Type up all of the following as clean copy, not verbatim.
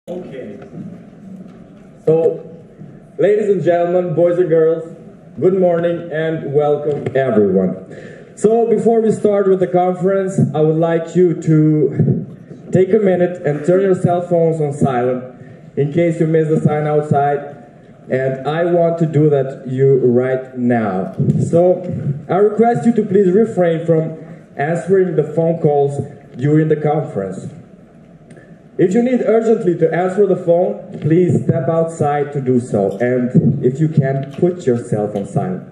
Okay. So, ladies and gentlemen, boys and girls, good morning and welcome everyone. So, before we start with the conference, I would like you to take a minute and turn your cell phones on silent in case you miss the sign outside. And I want to do that right now. So, I request you to please refrain from answering the phone calls during the conference. If you need urgently to answer the phone, please step outside to do so. And if you can, put yourself on silent.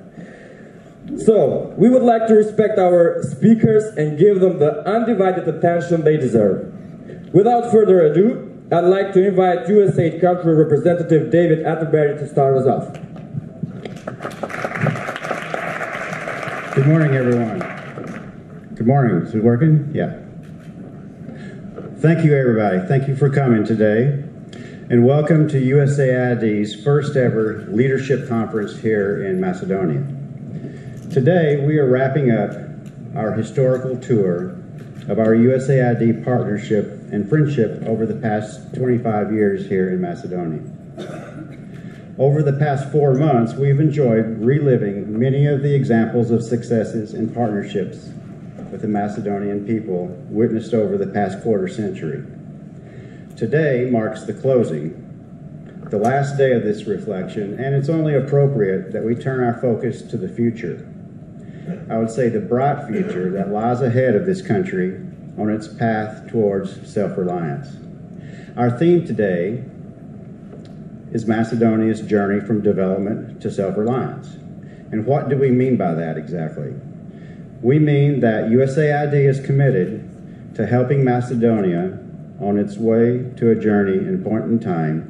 So, we would like to respect our speakers and give them the undivided attention they deserve. Without further ado, I'd like to invite USAID Country Representative David Atterbury to start us off. Good morning, everyone. Good morning. Is it working? Yeah. Thank you, everybody. Thank you for coming today. And welcome to USAID's first ever leadership conference here in Macedonia. Today, we are wrapping up our historical tour of our USAID partnership and friendship over the past 25 years here in Macedonia. Over the past 4 months, we've enjoyed reliving many of the examples of successes and partnerships with the Macedonian people witnessed over the past quarter century. Today marks the closing, the last day of this reflection, and it's only appropriate that we turn our focus to the future. I would say the bright future that lies ahead of this country on its path towards self-reliance. Our theme today is Macedonia's journey from development to self-reliance. And what do we mean by that exactly? We mean that USAID is committed to helping Macedonia on its way to a journey and point in time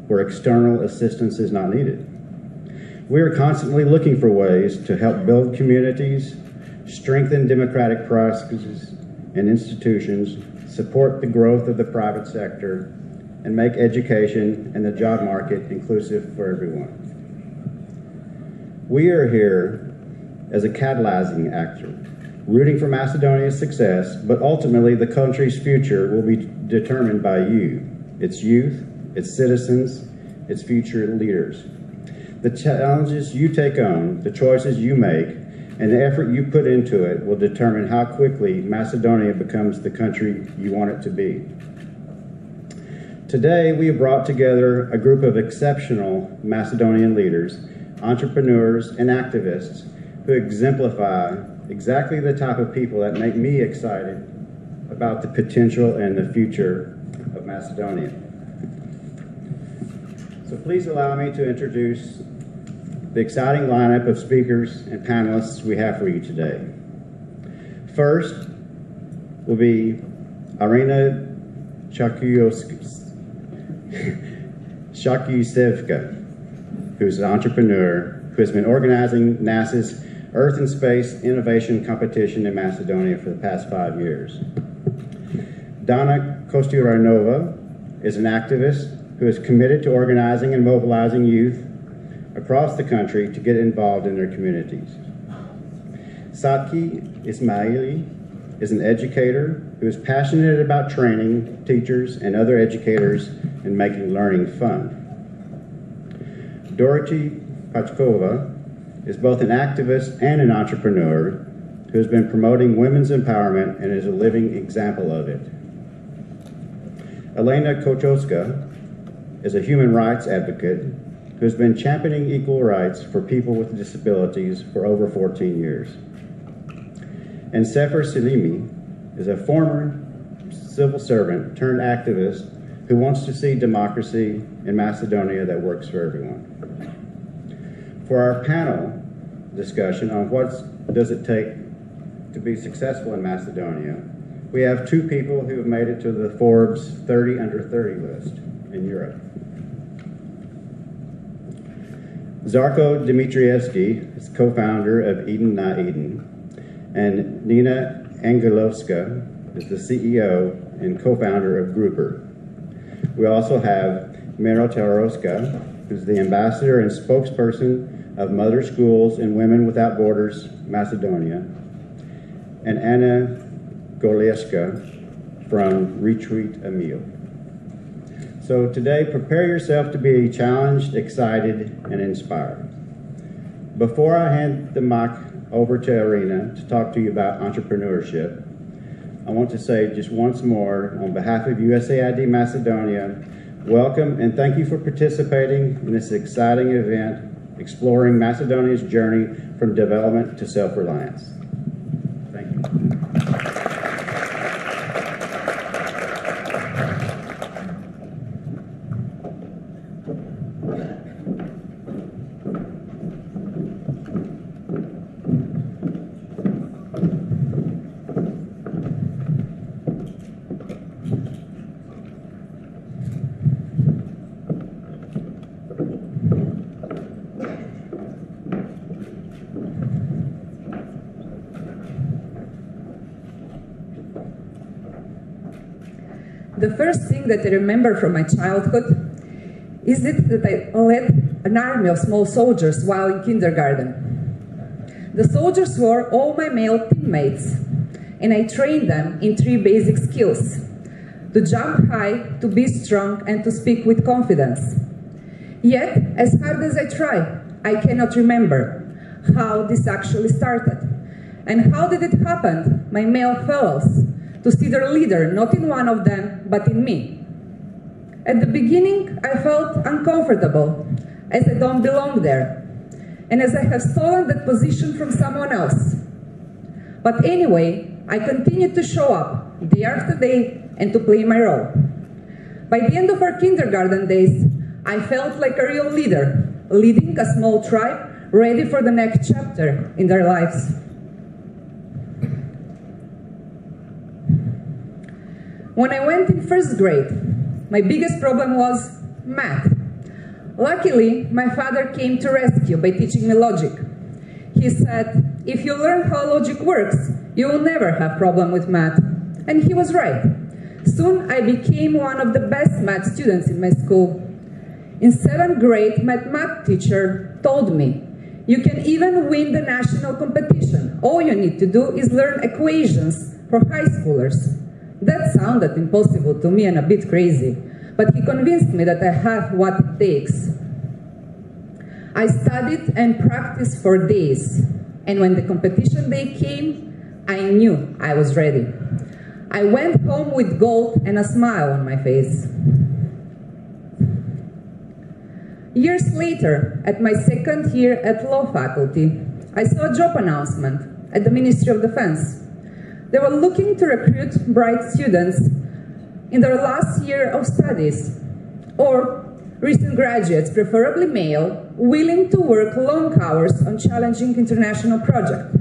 where external assistance is not needed. We are constantly looking for ways to help build communities, strengthen democratic processes and institutions, support the growth of the private sector, and make education and the job market inclusive for everyone. We are here as a catalyzing actor, rooting for Macedonia's success, but ultimately the country's future will be determined by you, its youth, its citizens, its future leaders. The challenges you take on, the choices you make, and the effort you put into it will determine how quickly Macedonia becomes the country you want it to be. Today, we have brought together a group of exceptional Macedonian leaders, entrepreneurs, and activists who exemplify exactly the type of people that make me excited about the potential and the future of Macedonia. So please allow me to introduce the exciting lineup of speakers and panelists we have for you today. First will be Irina Charcot, who's an entrepreneur who has been organizing NASA's Earth and Space Innovation Competition in Macedonia for the past 5 years. Dana Kostiranova is an activist who is committed to organizing and mobilizing youth across the country to get involved in their communities. Satki Ismaili is an educator who is passionate about training teachers and other educators and making learning fun. Dorothy Pachkova is both an activist and an entrepreneur who has been promoting women's empowerment and is a living example of it. Elena Kochoska is a human rights advocate who has been championing equal rights for people with disabilities for over 14 years. And Sefer Selimi is a former civil servant turned activist who wants to see democracy in Macedonia that works for everyone. For our panel discussion on what does it take to be successful in Macedonia, we have 2 people who have made it to the Forbes 30 Under 30 list in Europe. Zarko Dimitrievski is co-founder of Eden Na Eden, and Nina Angelovska is the CEO and co-founder of Grouper. We also have Miro Taroska, who's the ambassador and spokesperson of Mother Schools and Women Without Borders Macedonia, and Anna Golieska from Retreat a Meal. So today, prepare yourself to be challenged, excited, and inspired. Before I hand the mic over to Irina to talk to you about entrepreneurship, I want to say just once more, on behalf of USAID Macedonia, welcome and thank you for participating in this exciting event, exploring Macedonia's journey from development to self-reliance. Thank you. The first thing that I remember from my childhood is that I led an army of small soldiers while in kindergarten. The soldiers were all my male teammates, and I trained them in 3 basic skills: to jump high, to be strong, and to speak with confidence. Yet, as hard as I try, I cannot remember how this actually started. And how did it happen, my male fellows, to see their leader not in one of them, but in me? At the beginning, I felt uncomfortable, as I don't belong there, and as I have stolen that position from someone else. But anyway, I continued to show up day after day and to play my role. By the end of our kindergarten days, I felt like a real leader, leading a small tribe ready for the next chapter in their lives. When I went in first grade, my biggest problem was math. Luckily, my father came to rescue by teaching me logic. He said, if you learn how logic works, you will never have problem with math. And he was right. Soon I became one of the best math students in my school. In 7th grade, my math teacher told me, you can even win the national competition. All you need to do is learn equations for high schoolers. That sounded impossible to me and a bit crazy, but he convinced me that I have what it takes. I studied and practiced for days, and when the competition day came, I knew I was ready. I went home with gold and a smile on my face. Years later, at my 2nd year at law faculty, I saw a job announcement at the Ministry of Defense. They were looking to recruit bright students in their last year of studies, or recent graduates, preferably male, willing to work long hours on challenging international projects.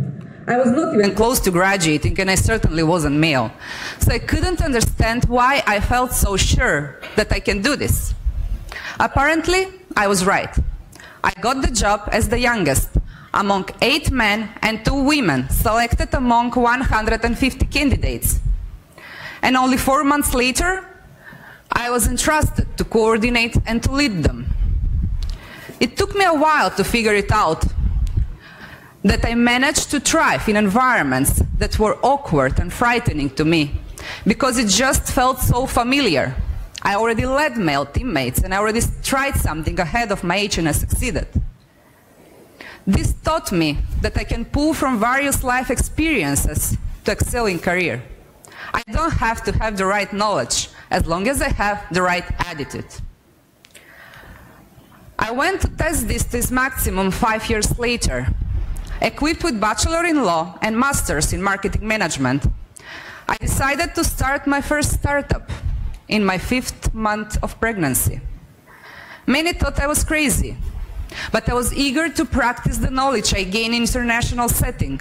I was not even close to graduating, and I certainly wasn't male. So I couldn't understand why I felt so sure that I can do this. Apparently, I was right. I got the job as the youngest among 8 men and 2 women selected among 150 candidates. And only 4 months later, I was entrusted to coordinate and to lead them. It took me a while to figure it out, that I managed to thrive in environments that were awkward and frightening to me, because it just felt so familiar. I already led male teammates, and I already tried something ahead of my age, and I succeeded. This taught me that I can pull from various life experiences to excel in career. I don't have to have the right knowledge, as long as I have the right attitude. I went to test this maximum 5 years later, equipped with Bachelor in Law and Masters in Marketing Management. I decided to start my first startup in my 5th month of pregnancy. Many thought I was crazy, but I was eager to practice the knowledge I gained in international setting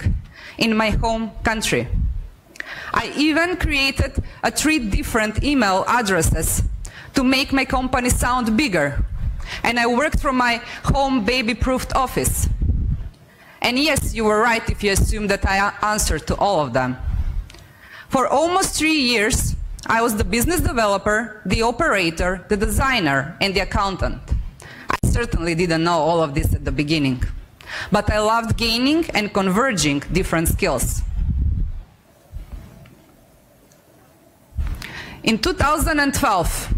in my home country. I even created 3 different email addresses to make my company sound bigger, and I worked from my home baby-proofed office. And yes, you were right if you assumed that I answered to all of them. For almost 3 years, I was the business developer, the operator, the designer, and the accountant. I certainly didn't know all of this at the beginning, but I loved gaining and converging different skills. In 2012,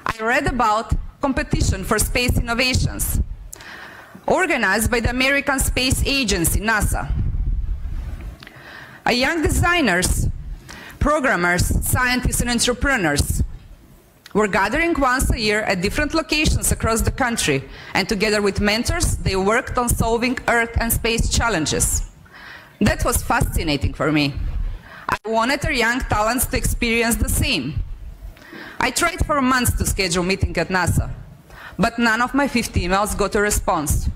I I read about competition for space innovations, organized by the American Space Agency, NASA. Young designers, programmers, scientists, and entrepreneurs were gathering once a year at different locations across the country, and together with mentors, they worked on solving Earth and space challenges. That was fascinating for me. I wanted our young talents to experience the same. I tried for months to schedule a meeting at NASA, but none of my 50 emails got a response.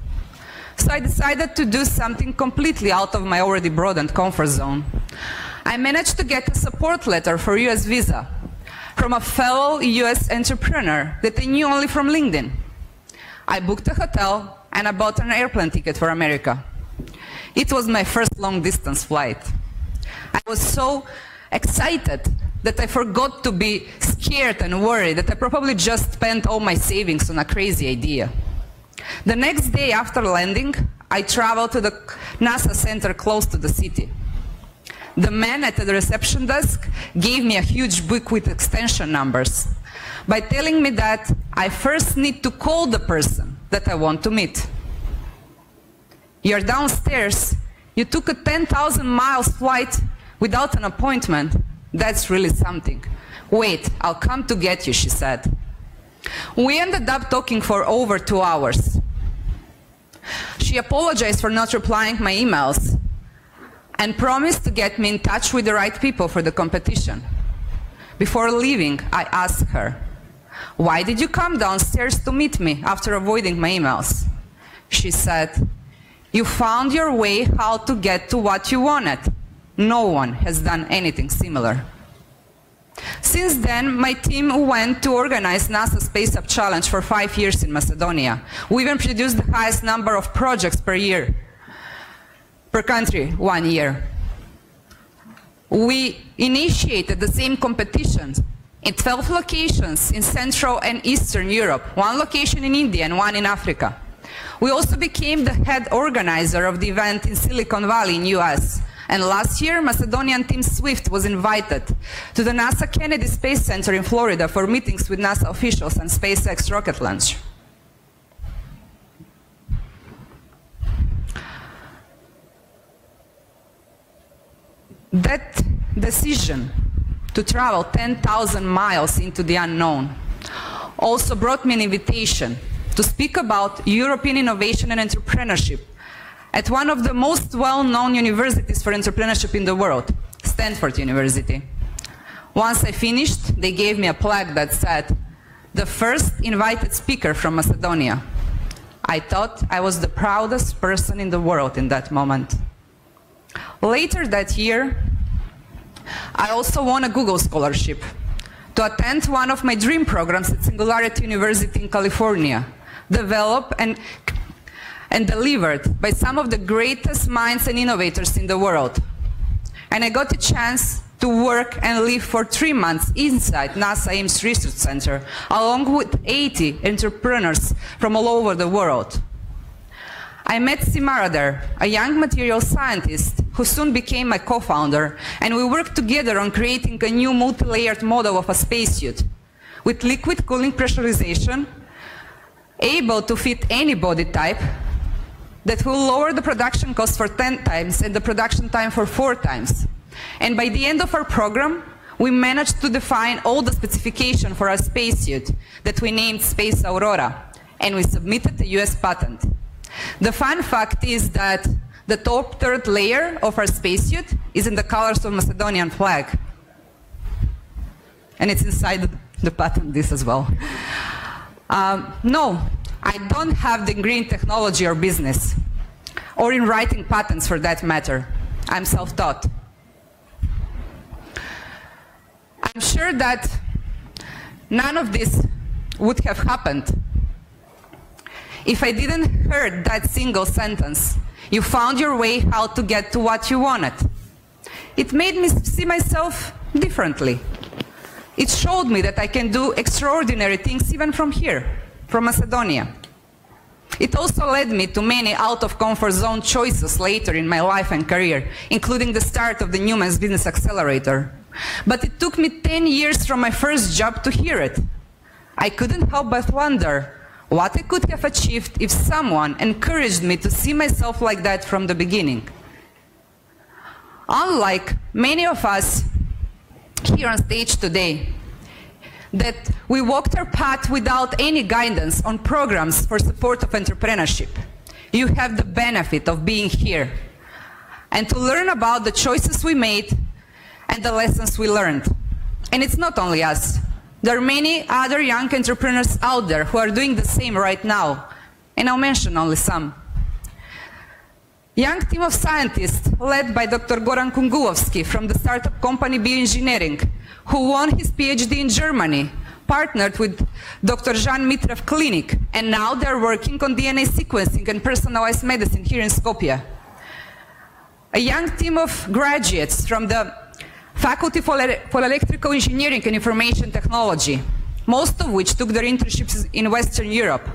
So I decided to do something completely out of my already broadened comfort zone. I managed to get a support letter for US visa from a fellow US entrepreneur that I knew only from LinkedIn. I booked a hotel and I bought an airplane ticket for America. It was my first long-distance flight. I was so excited that I forgot to be scared and worried that I probably just spent all my savings on a crazy idea. The next day after landing, I traveled to the NASA center close to the city. The man at the reception desk gave me a huge book with extension numbers by telling me that I first need to call the person that I want to meet. You're downstairs, you took a 10,000 miles flight without an appointment. That's really something. Wait, I'll come to get you, she said. We ended up talking for over 2 hours. She apologized for not replying my emails and promised to get me in touch with the right people for the competition. Before leaving, I asked her, "Why did you come downstairs to meet me after avoiding my emails?" She said, "You found your way how to get to what you wanted. No one has done anything similar." Since then, my team went to organize NASA Space Up Challenge for 5 years in Macedonia. We even produced the highest number of projects per year, per country, 1 year. We initiated the same competitions in 12 locations in Central and Eastern Europe, 1 location in India and 1 in Africa. We also became the head organizer of the event in Silicon Valley in US. And last year, Macedonian Team Swift was invited to the NASA Kennedy Space Center in Florida for meetings with NASA officials and SpaceX rocket launch. That decision to travel 10,000 miles into the unknown also brought me an invitation to speak about European innovation and entrepreneurship at one of the most well-known universities for entrepreneurship in the world, Stanford University. Once I finished, they gave me a plaque that said, "The first invited speaker from Macedonia." I thought I was the proudest person in the world in that moment. Later that year, I also won a Google scholarship to attend one of my dream programs at Singularity University in California, developed and delivered by some of the greatest minds and innovators in the world. And I got a chance to work and live for 3 months inside NASA Ames Research Center, along with 80 entrepreneurs from all over the world. I met Simara there, a young material scientist who soon became my co-founder, and we worked together on creating a new multi-layered model of a spacesuit with liquid cooling pressurization, able to fit any body type, that will lower the production cost for 10 times and the production time for 4 times. And by the end of our program, we managed to define all the specification for our spacesuit that we named Space Aurora, and we submitted a US patent. The fun fact is that the top 3rd layer of our spacesuit is in the colors of Macedonian flag. And it's inside the patent, this as well. No, I don't have the degree in technology or business, or in writing patents for that matter. I'm self-taught. I'm sure that none of this would have happened if I didn't heard that single sentence, "You found your way how to get to what you wanted." It made me see myself differently. It showed me that I can do extraordinary things even from here, from Macedonia. It also led me to many out-of-comfort zone choices later in my life and career, including the start of the Newman's Business Accelerator. But it took me 10 years from my first job to hear it. I couldn't help but wonder what I could have achieved if someone encouraged me to see myself like that from the beginning. Unlike many of us here on stage today, that we walked our path without any guidance on programs for support of entrepreneurship, you have the benefit of being here and to learn about the choices we made and the lessons we learned. And it's not only us. There are many other young entrepreneurs out there who are doing the same right now, and I'll mention only some. Young team of scientists led by Dr. Goran Kungulovsky from the startup company Bioengineering, who won his PhD in Germany, partnered with Dr. Jean Mitrev Clinic, and now they're working on DNA sequencing and personalized medicine here in Skopje. A young team of graduates from the Faculty for Electrical Engineering and Information Technology, most of which took their internships in Western Europe,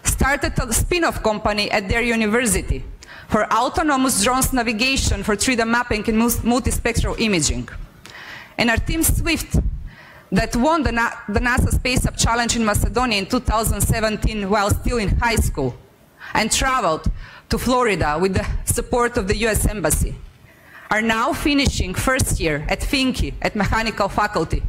started a spin-off company at their university for autonomous drones navigation for 3D mapping and multispectral imaging. And our team SWIFT, that won the NASA Space Up Challenge in Macedonia in 2017 while still in high school, and traveled to Florida with the support of the US Embassy, are now finishing first year at Finki at Mechanical Faculty.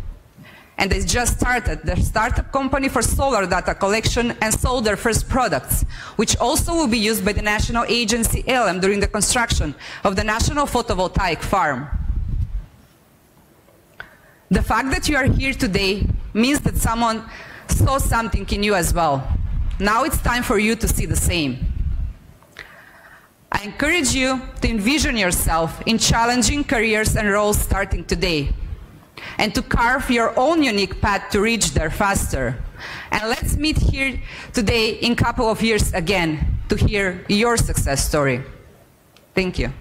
And they just started their startup company for solar data collection and sold their first products, which also will be used by the national agency ELM during the construction of the National Photovoltaic Farm. The fact that you are here today means that someone saw something in you as well. Now it's time for you to see the same. I encourage you to envision yourself in challenging careers and roles starting today, and to carve your own unique path to reach there faster. And let's meet here today in a couple of years again to hear your success story. Thank you.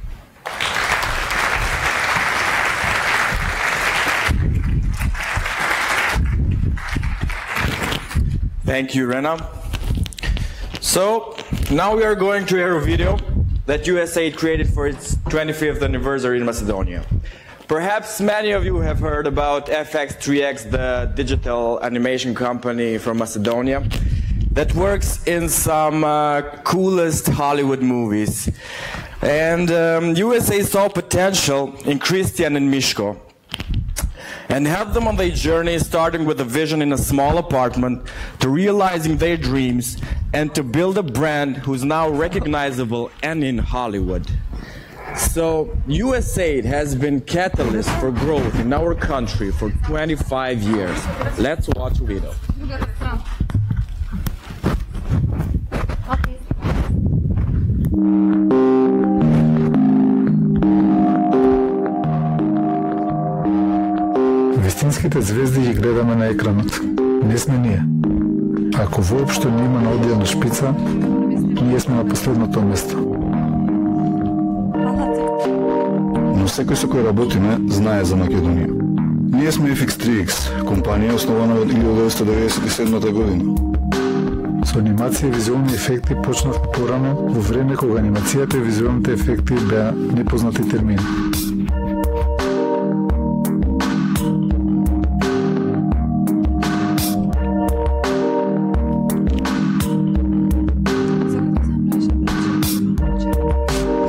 Thank you, Rena. So now we are going to hear a video that USAID created for its 25th anniversary in Macedonia. Perhaps many of you have heard about FX3X, the digital animation company from Macedonia that works in some coolest Hollywood movies. And USAID saw potential in Christian and Mishko and helped them on their journey, starting with a vision in a small apartment to realizing their dreams and to build a brand who's now recognizable and in Hollywood. So USAID has been catalyst for growth in our country for 25 years. Let's watch a video. Вистинските звезди ги гледаме на екранот. Не сме ние. Ако воопшто нема наодијана шпица, ние сме на последното место. Но секој со кој работиме знае за Македонија. Ние сме FX3X, компанија основана од 1997 година. Со анимација и визуални ефекти почнав порано во време кога анимацијата и визуалните ефекти беа непознати термини.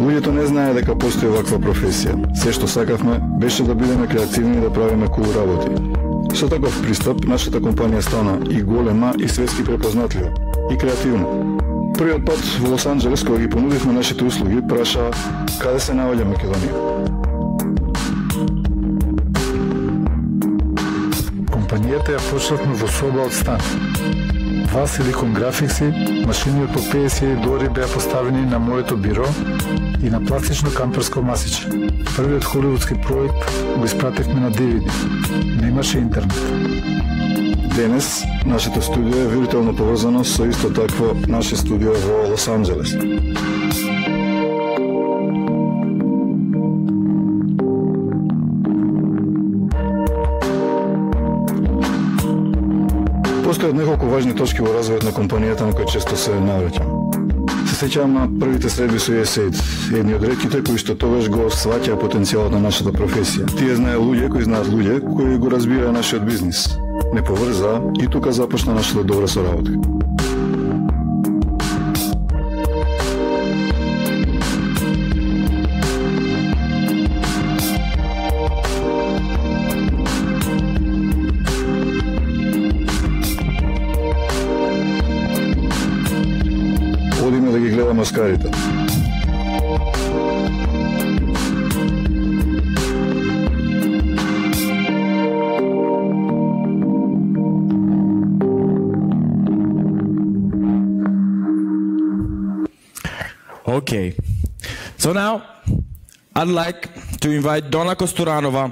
Луѓето не знае дека постои ваква професија. Се што сакавме беше да бидеме креативни и да правиме кул работи. Со таков пристап, нашата компанија стана и голема, и светски препознатлива, и креативна. Првиот пат во Лос Анџелес, кога ги понудивме нашите услуги, праша каде се наоѓа Македонија. Компанијата ја почнавме во соба од стан. Два силикон графикси, машини од по 50 долари беа поставени на моето биро и на пластично камперско масиче. Првиот холивудски проект го испративме на DVD. Немаше интернет. Денес, нашето студио е виртуелно поврзано со исто такво наше студио во Лос Анџелес. Постојат неколку важни точки во развојот на компанијата на кои често се навраќам. Се сеќавам на првите средби со USAID, едни од ретките кои што тогаш го сваќаа потенцијалот на нашата професија. Тие знае луѓе кои знаат луѓе кои го разбираат нашиот бизнис. не поврза и тука започна нашата добра соработка. Одиме да ги гледаме оскарите. Okay, so now I'd like to invite Donna Kosturanova,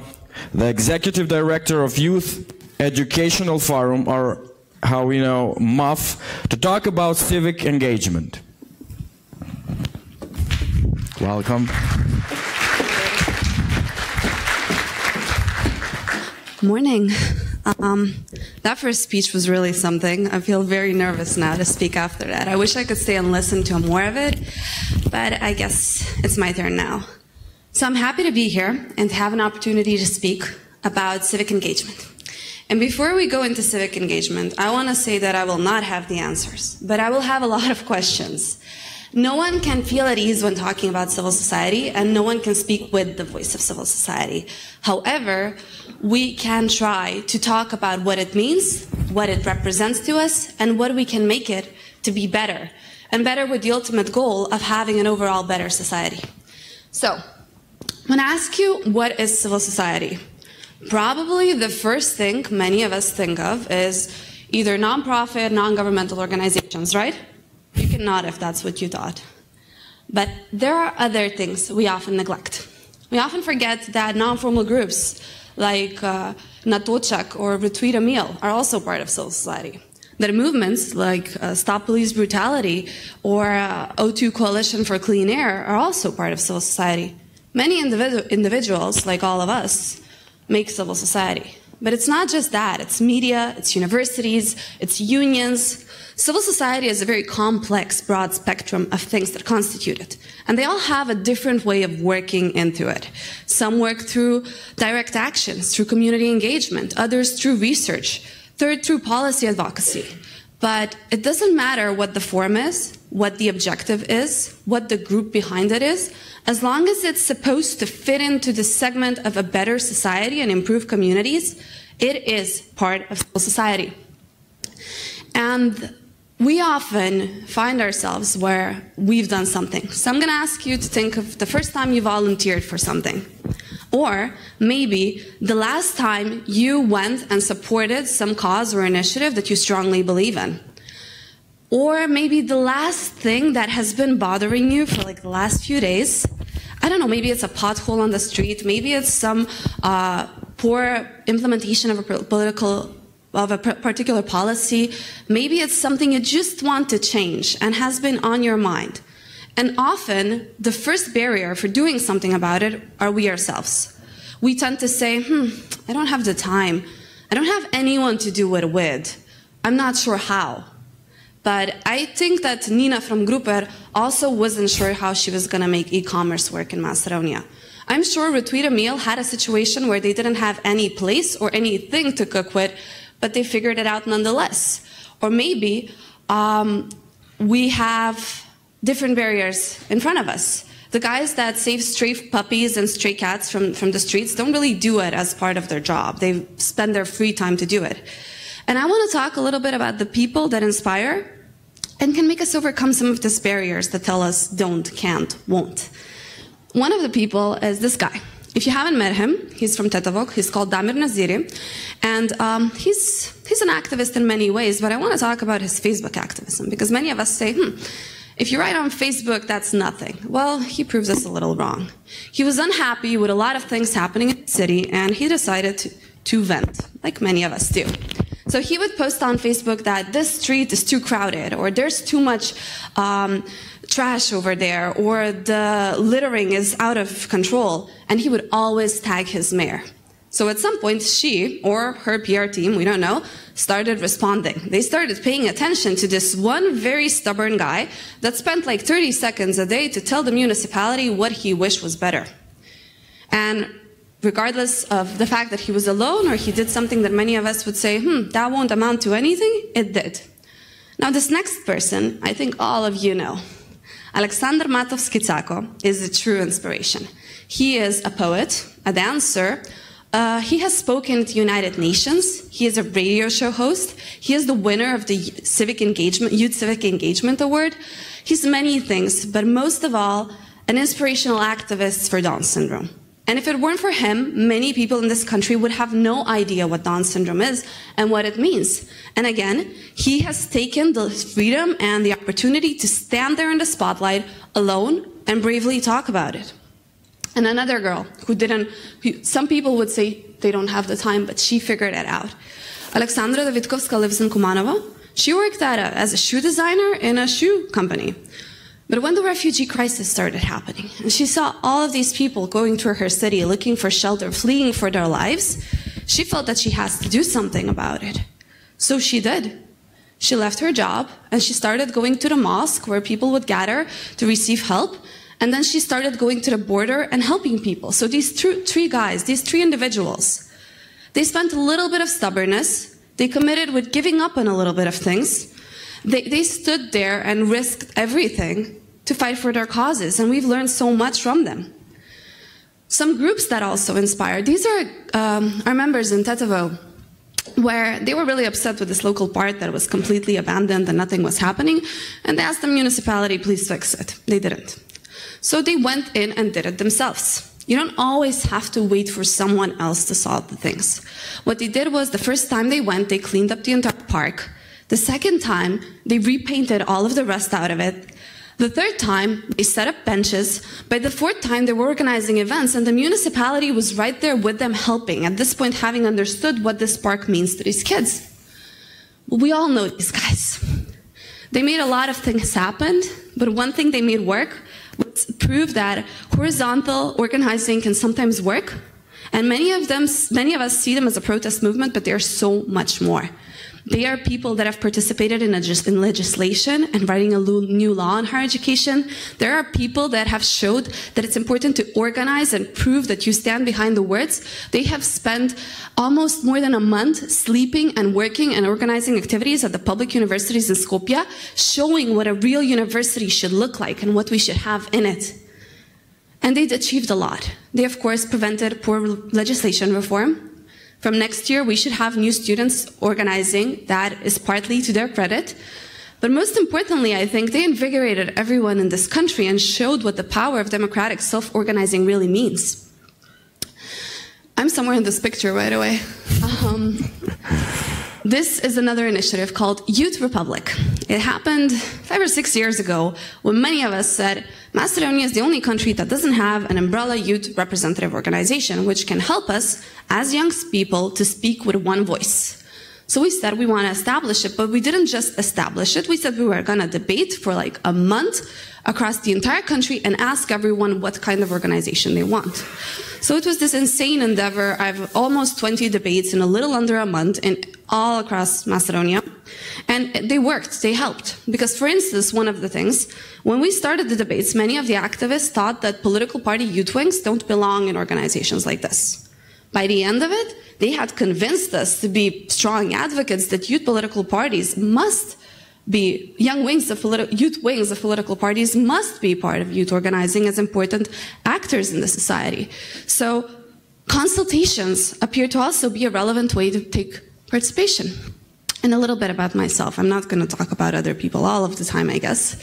the Executive Director of Youth Educational Forum, or how we know MUF, to talk about civic engagement. Welcome. Morning. That first speech was really something. I feel very nervous now to speak after that. I wish I could stay and listen to more of it, but I guess it's my turn now. So I'm happy to be here and to have an opportunity to speak about civic engagement. And before we go into civic engagement, I want to say that I will not have the answers, but I will have a lot of questions. No one can feel at ease when talking about civil society, and no one can speak with the voice of civil society. However, we can try to talk about what it means, what it represents to us, and what we can make it to be better, and better with the ultimate goal of having an overall better society. So, when I ask you what is civil society, probably the first thing many of us think of is either non-profit, non-governmental organizations, right? You can nod if that's what you thought. But there are other things we often neglect. We often forget that non-formal groups like Natochak or Retweet a Meal are also part of civil society. That movements like Stop Police Brutality or O2 Coalition for Clean Air are also part of civil society. Many individuals, like all of us, make civil society. But it's not just that. It's media, it's universities, it's unions. Civil society is a very complex, broad spectrum of things that constitute it. And they all have a different way of working into it. Some work through direct actions, through community engagement, others through research, third through policy advocacy. But it doesn't matter what the form is, what the objective is, what the group behind it is, as long as it's supposed to fit into the segment of a better society and improve communities, it is part of civil society. And we often find ourselves where we've done something. So I'm going to ask you to think of the first time you volunteered for something. Or maybe the last time you went and supported some cause or initiative that you strongly believe in. Or maybe the last thing that has been bothering you for like the last few days. I don't know, maybe it's a pothole on the street, maybe it's some poor implementation of a particular policy, maybe it's something you just want to change and has been on your mind. And often, the first barrier for doing something about it are we ourselves. We tend to say, I don't have the time. I don't have anyone to do it with. I'm not sure how. But I think that Nina from Gruper also wasn't sure how she was going to make e-commerce work in Macedonia. I'm sure Retweet a Meal had a situation where they didn't have any place or anything to cook with, but they figured it out nonetheless. Or maybe we have different barriers in front of us. The guys that save stray puppies and stray cats from the streets don't really do it as part of their job. They spend their free time to do it. And I want to talk a little bit about the people that inspire and can make us overcome some of these barriers that tell us don't, can't, won't. One of the people is this guy. If you haven't met him, he's from Tetavok. He's called Damir Naziri. And he's an activist in many ways, but I want to talk about his Facebook activism because many of us say, if you write on Facebook, that's nothing. Well, he proves us a little wrong. He was unhappy with a lot of things happening in the city, and he decided to vent, like many of us do. So he would post on Facebook that this street is too crowded, or there's too much trash over there, or the littering is out of control, and he would always tag his mayor. So at some point, she, or her PR team, we don't know, started responding. They started paying attention to this one very stubborn guy that spent like 30 seconds a day to tell the municipality what he wished was better. And regardless of the fact that he was alone or he did something that many of us would say, that won't amount to anything, it did. Now this next person, I think all of you know. Alexandra Matos is a true inspiration. He is a poet, a dancer. He has spoken at the United Nations. He is a radio show host. He is the winner of the Civic Engagement, Youth Civic Engagement Award. He's many things, but most of all, an inspirational activist for Down syndrome. And if it weren't for him, many people in this country would have no idea what Down syndrome is and what it means. And again, he has taken the freedom and the opportunity to stand there in the spotlight alone and bravely talk about it. And another girl some people would say they don't have the time, but she figured it out. Alexandra lives in Kumanovo. She worked as a shoe designer in a shoe company. But when the refugee crisis started happening, and she saw all of these people going through her city looking for shelter, fleeing for their lives, she felt that she has to do something about it. So she did. She left her job and she started going to the mosque where people would gather to receive help. And then she started going to the border and helping people. So these three guys, these three individuals, they spent a little bit of stubbornness. They committed with giving up on a little bit of things. They stood there and risked everything to fight for their causes, and we've learned so much from them. Some groups that also inspired, these are our members in Tetovo, where they were really upset with this local park that was completely abandoned and nothing was happening, and they asked the municipality, please fix it. They didn't. So they went in and did it themselves. You don't always have to wait for someone else to solve the things. What they did was, the first time they went, they cleaned up the entire park. The second time, they repainted all of the rust out of it. The third time, they set up benches. By the fourth time, they were organizing events, and the municipality was right there with them helping, at this point having understood what this park means to these kids. Well, we all know these guys. They made a lot of things happen, but one thing they made work was prove that horizontal organizing can sometimes work. And many of us see them as a protest movement, but they are so much more. They are people that have participated in legislation and writing a new law on higher education. There are people that have showed that it's important to organize and prove that you stand behind the words. They have spent almost more than a month sleeping and working and organizing activities at the public universities in Skopje, showing what a real university should look like and what we should have in it. And they achieved a lot. They, of course, prevented poor legislation reform. From next year, we should have new students organizing. That is partly to their credit. But most importantly, I think they invigorated everyone in this country and showed what the power of democratic self-organizing really means. I'm somewhere in this picture, by the way. This is another initiative called Youth Republic. It happened 5 or 6 years ago when many of us said, Macedonia is the only country that doesn't have an umbrella youth representative organization, which can help us as young people to speak with one voice. So we said we want to establish it, but we didn't just establish it. We said we were going to debate for like a month across the entire country and ask everyone what kind of organization they want. So it was this insane endeavor. I've almost 20 debates in a little under a month all across Macedonia. And they worked, they helped. Because, for instance, one of the things, when we started the debates, many of the activists thought that political party youth wings don't belong in organizations like this. By the end of it, they had convinced us to be strong advocates that youth political parties must be, youth wings of political parties must be part of youth organizing as important actors in the society. So consultations appear to also be a relevant way to take participation. And a little bit about myself. I'm not going to talk about other people all of the time, I guess.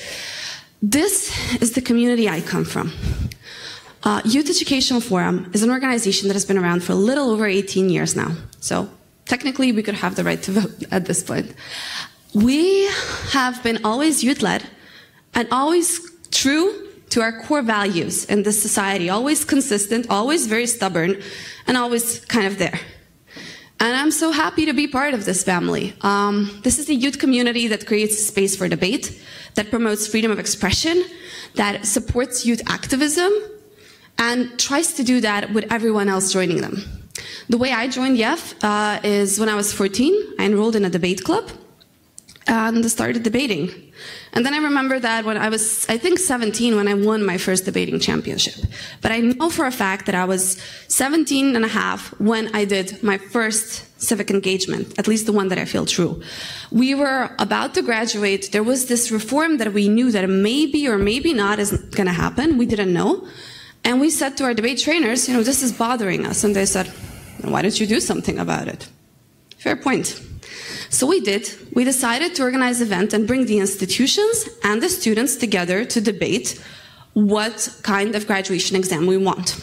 This is the community I come from. Youth Educational Forum is an organization that has been around for a little over 18 years now. So technically we could have the right to vote at this point. We have been always youth-led and always true to our core values in this society, always consistent, always very stubborn, and always kind of there. And I'm so happy to be part of this family. This is a youth community that creates a space for debate, that promotes freedom of expression, that supports youth activism, and tries to do that with everyone else joining them. The way I joined YEF is when I was 14. I enrolled in a debate club. and started debating. And then I remember that when I was, I think, 17 when I won my first debating championship. But I know for a fact that I was 17 and a half when I did my first civic engagement, at least the one that I feel true. We were about to graduate. There was this reform that we knew that maybe or maybe not is going to happen. We didn't know. And we said to our debate trainers, this is bothering us. And they said, why don't you do something about it? Fair point. So we did. We decided to organize an event and bring the institutions and the students together to debate what kind of graduation exam we want.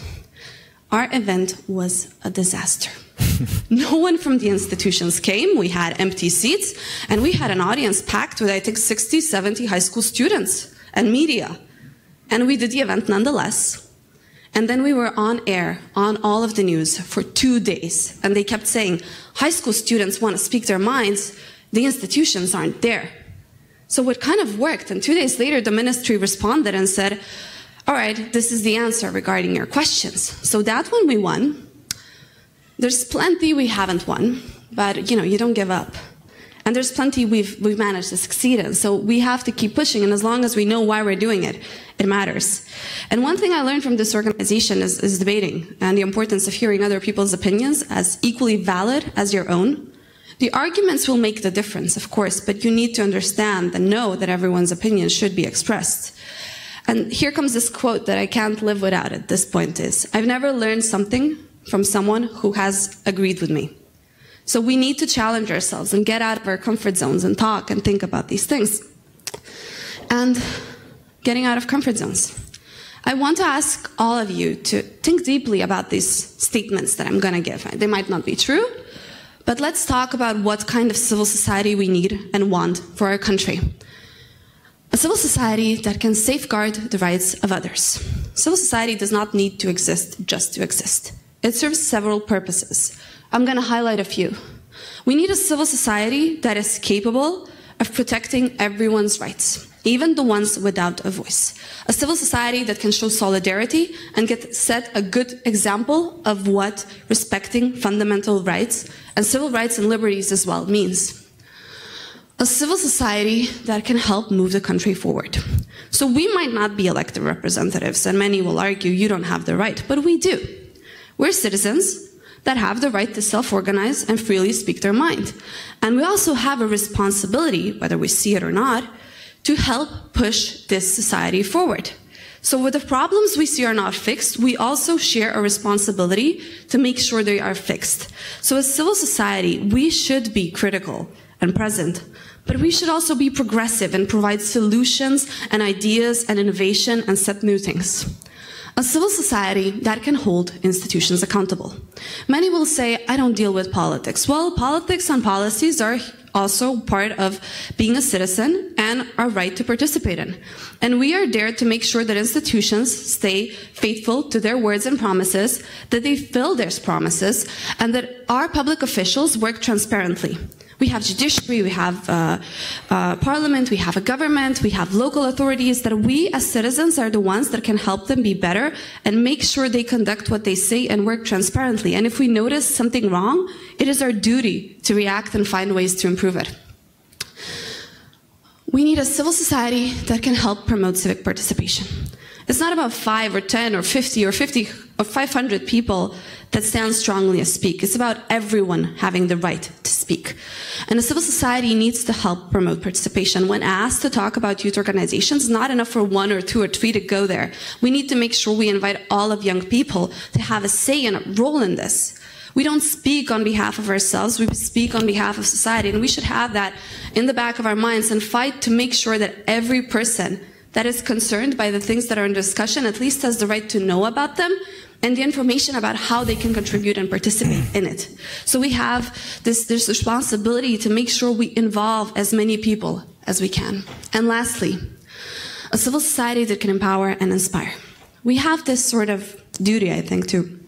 Our event was a disaster. No one from the institutions came. We had empty seats, and we had an audience packed with, I think, 60, 70 high school students and media. And we did the event nonetheless. And then we were on air, on all of the news for 2 days. And they kept saying, high school students want to speak their minds, the institutions aren't there. So it kind of worked. And 2 days later, the ministry responded and said, all right, this is the answer regarding your questions. So that one we won. There's plenty we haven't won, but you don't give up. And there's plenty we've managed to succeed in. So we have to keep pushing, and as long as we know why we're doing it, it matters. And one thing I learned from this organization is debating and the importance of hearing other people's opinions as equally valid as your own. The arguments will make the difference, of course, but you need to understand and know that everyone's opinion should be expressed. And here comes this quote that I can't live without at this point is, I've never learned something from someone who has agreed with me. So we need to challenge ourselves and get out of our comfort zones and talk and think about these things. And getting out of comfort zones. I want to ask all of you to think deeply about these statements that I'm going to give. They might not be true, but let's talk about what kind of civil society we need and want for our country. A civil society that can safeguard the rights of others. Civil society does not need to exist just to exist. It serves several purposes. I'm going to highlight a few. We need a civil society that is capable of protecting everyone's rights, even the ones without a voice. A civil society that can show solidarity and set a good example of what respecting fundamental rights and civil rights and liberties as well means. A civil society that can help move the country forward. So we might not be elected representatives, and many will argue you don't have the right, but we do. We're citizens that have the right to self-organize and freely speak their mind. And we also have a responsibility, whether we see it or not, to help push this society forward. So with the problems we see are not fixed, we also share a responsibility to make sure they are fixed. So as civil society, we should be critical and present, but we should also be progressive and provide solutions and ideas and innovation and set new things. A civil society that can hold institutions accountable. Many will say, I don't deal with politics. Well, politics and policies are also part of being a citizen and our right to participate in. And we are there to make sure that institutions stay faithful to their words and promises, that they fill their promises, and that our public officials work transparently. We have judiciary, we have parliament, we have a government, we have local authorities, that we as citizens are the ones that can help them be better and make sure they conduct what they say and work transparently. And if we notice something wrong, it is our duty to react and find ways to improve it. We need a civil society that can help promote civic participation. It's not about 5 or 10 or 50 or 500 people that stand strongly and speak. It's about everyone having the right to speak. And a civil society needs to help promote participation. When asked to talk about youth organizations, it's not enough for 1 or 2 or 3 to go there. We need to make sure we invite all of young people to have a say and a role in this. We don't speak on behalf of ourselves, we speak on behalf of society, and we should have that in the back of our minds and fight to make sure that every person that is concerned by the things that are in discussion at least has the right to know about them and the information about how they can contribute and participate in it. So we have this responsibility to make sure we involve as many people as we can. And lastly, a civil society that can empower and inspire. We have this sort of duty, I think, to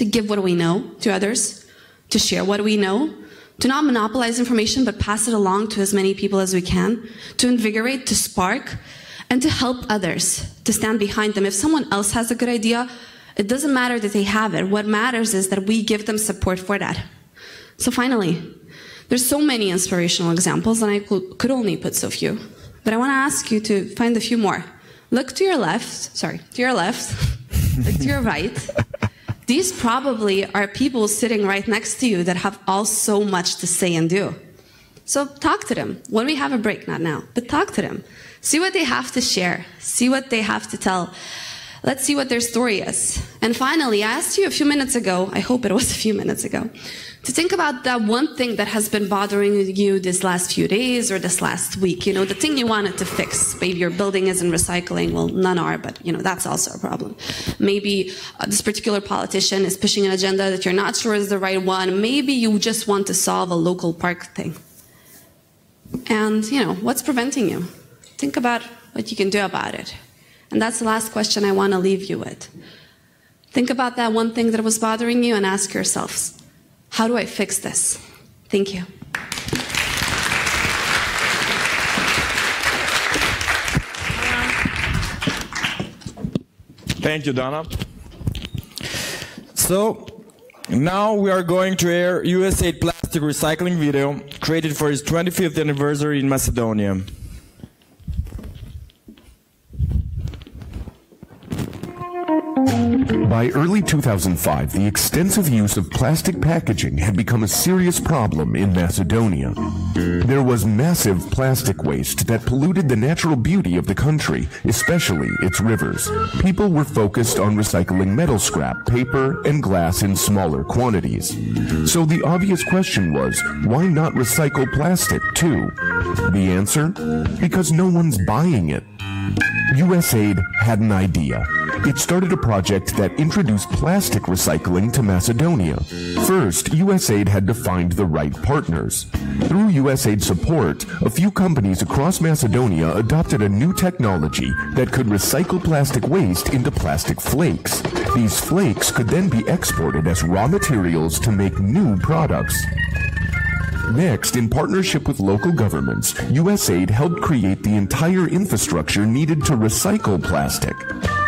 give what we know to others, to share what we know, to not monopolize information but pass it along to as many people as we can, to invigorate, to spark, and to help others, to stand behind them. If someone else has a good idea, it doesn't matter that they have it. What matters is that we give them support for that. So finally, There's so many inspirational examples, and I could only put so few. But I want to ask you to find a few more. Look to your left, look to your right. These probably are people sitting right next to you that have all so much to say and do. So talk to them. When we have a break, not now, but talk to them. See what they have to share. See what they have to tell. Let's see what their story is. And finally, I asked you a few minutes ago, I hope it was a few minutes ago, to think about that one thing that has been bothering you this last few days or this last week. You know, the thing you wanted to fix. Maybe your building isn't recycling. Well, none are, but you know, that's also a problem. Maybe this particular politician is pushing an agenda that you're not sure is the right one. Maybe you just want to solve a local park thing. And, you know, what's preventing you? Think about what you can do about it. And that's the last question I want to leave you with. Think about that one thing that was bothering you and ask yourselves, how do I fix this? Thank you. Thank you, Donna. So, now we are going to air USAID plastic recycling video created for its 25th anniversary in Macedonia. By early 2005, the extensive use of plastic packaging had become a serious problem in Macedonia. There was massive plastic waste that polluted the natural beauty of the country, especially its rivers. People were focused on recycling metal scrap, paper, and glass in smaller quantities. So the obvious question was, why not recycle plastic too? The answer? Because no one's buying it. USAID had an idea. It started a project that introduced plastic recycling to Macedonia. First, USAID had to find the right partners. Through USAID support, a few companies across Macedonia adopted a new technology that could recycle plastic waste into plastic flakes. These flakes could then be exported as raw materials to make new products. Next, in partnership with local governments, USAID helped create the entire infrastructure needed to recycle plastic.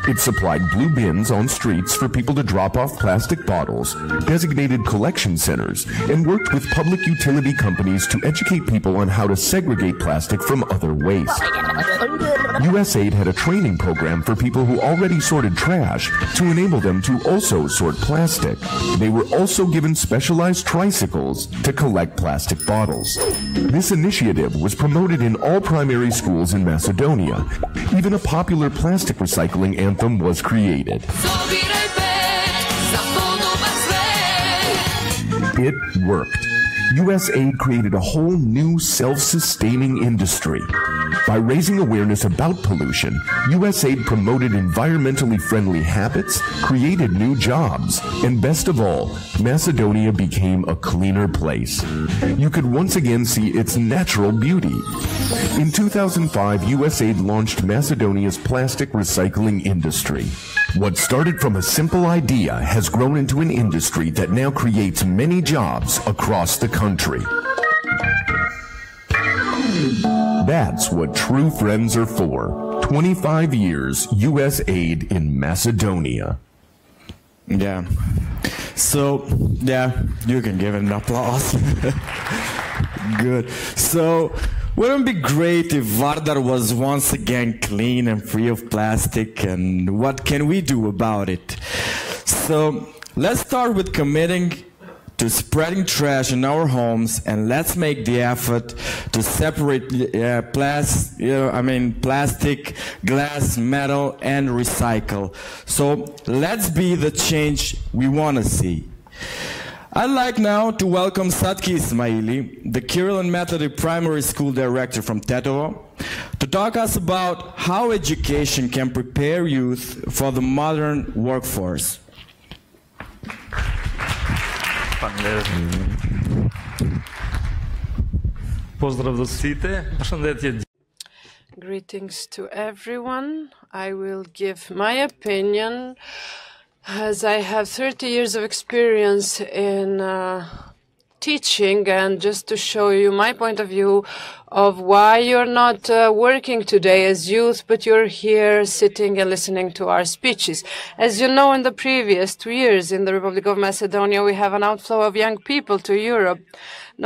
It supplied blue bins on streets for people to drop off plastic bottles, designated collection centers, and worked with public utility companies to educate people on how to segregate plastic from other waste. USAID had a training program for people who already sorted trash to enable them to also sort plastic. They were also given specialized tricycles to collect plastic bottles. This initiative was promoted in all primary schools in Macedonia. Even a popular plastic recycling anthem was created. It worked. USAID created a whole new self-sustaining industry. By raising awareness about pollution, USAID promoted environmentally friendly habits, created new jobs, and best of all, Macedonia became a cleaner place. You could once again see its natural beauty. In 2005, USAID launched Macedonia's plastic recycling industry. What started from a simple idea has grown into an industry that now creates many jobs across the country. That's what true friends are for. 25 years USAID in Macedonia. Yeah. So, yeah, you can give it an applause. Good. So, wouldn't it be great if Vardar was once again clean and free of plastic, and what can we do about it? So, let's start with committing to spreading trash in our homes, and let's make the effort to separate plastic, glass, metal, and recycle. So let's be the change we want to see. I'd like now to welcome Satki Ismaili, the Kirill and Methodic Primary School Director from Tetovo, to talk us about how education can prepare youth for the modern workforce. Greetings to everyone. I will give my opinion as I have 30 years of experience in teaching, and just to show you my point of view of why you're not working today as youth, but you're here sitting and listening to our speeches. As you know, in the previous 2 years in the Republic of Macedonia, we have an outflow of young people to Europe.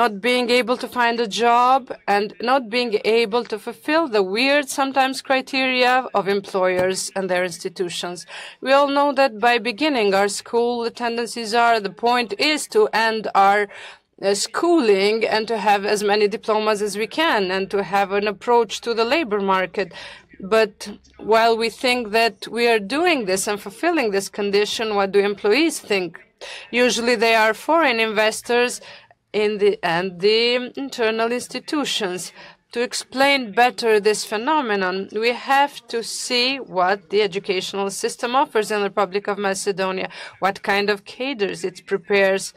not being able to find a job, and not being able to fulfill the weird, sometimes, criteria of employers and their institutions. We all know that by beginning our school, the tendencies are, the point is to end our schooling and to have as many diplomas as we can and to have an approach to the labor market. But while we think that we are doing this and fulfilling this condition, what do employees think? Usually they are foreign investors and the internal institutions. To explain better this phenomenon, we have to see what the educational system offers in the Republic of Macedonia, what kind of cadres it prepares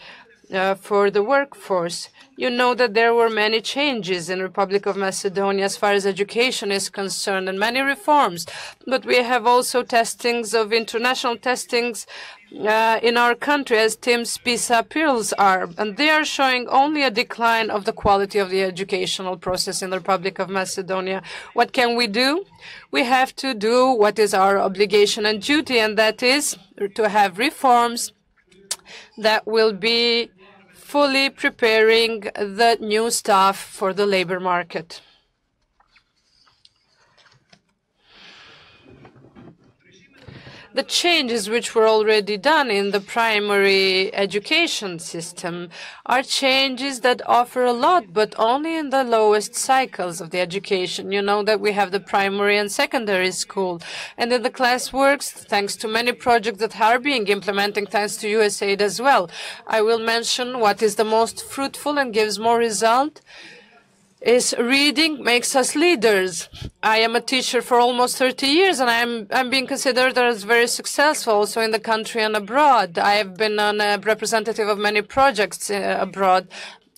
for the workforce. You know that there were many changes in the Republic of Macedonia as far as education is concerned and many reforms. But we have also testings of international testings in our country as TIMSS PISA pearls are. And they are showing only a decline of the quality of the educational process in the Republic of Macedonia. What can we do? We have to do what is our obligation and duty, and that is to have reforms that will be fully preparing the new staff for the labor market. The changes which were already done in the primary education system are changes that offer a lot, but only in the lowest cycles of the education. You know that we have the primary and secondary school. And in the classworks, thanks to many projects that are being implemented, thanks to USAID as well. I will mention what is the most fruitful and gives more result. Is reading makes us leaders. I am a teacher for almost 30 years, and I'm being considered as very successful also in the country and abroad. I have been a representative of many projects abroad.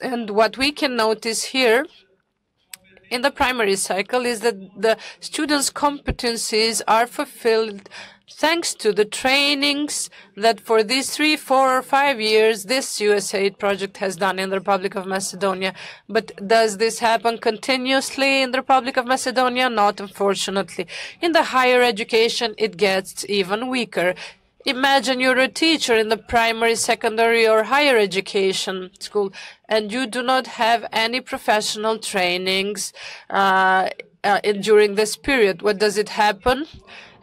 And what we can notice here in the primary cycle is that the students' competencies are fulfilled thanks to the trainings that for these 3, 4, or 5 years this USAID project has done in the Republic of Macedonia. But does this happen continuously in the Republic of Macedonia? Not, unfortunately. In the higher education, it gets even weaker. Imagine you're a teacher in the primary, secondary, or higher education school, and you do not have any professional trainings during this period. What does it happen?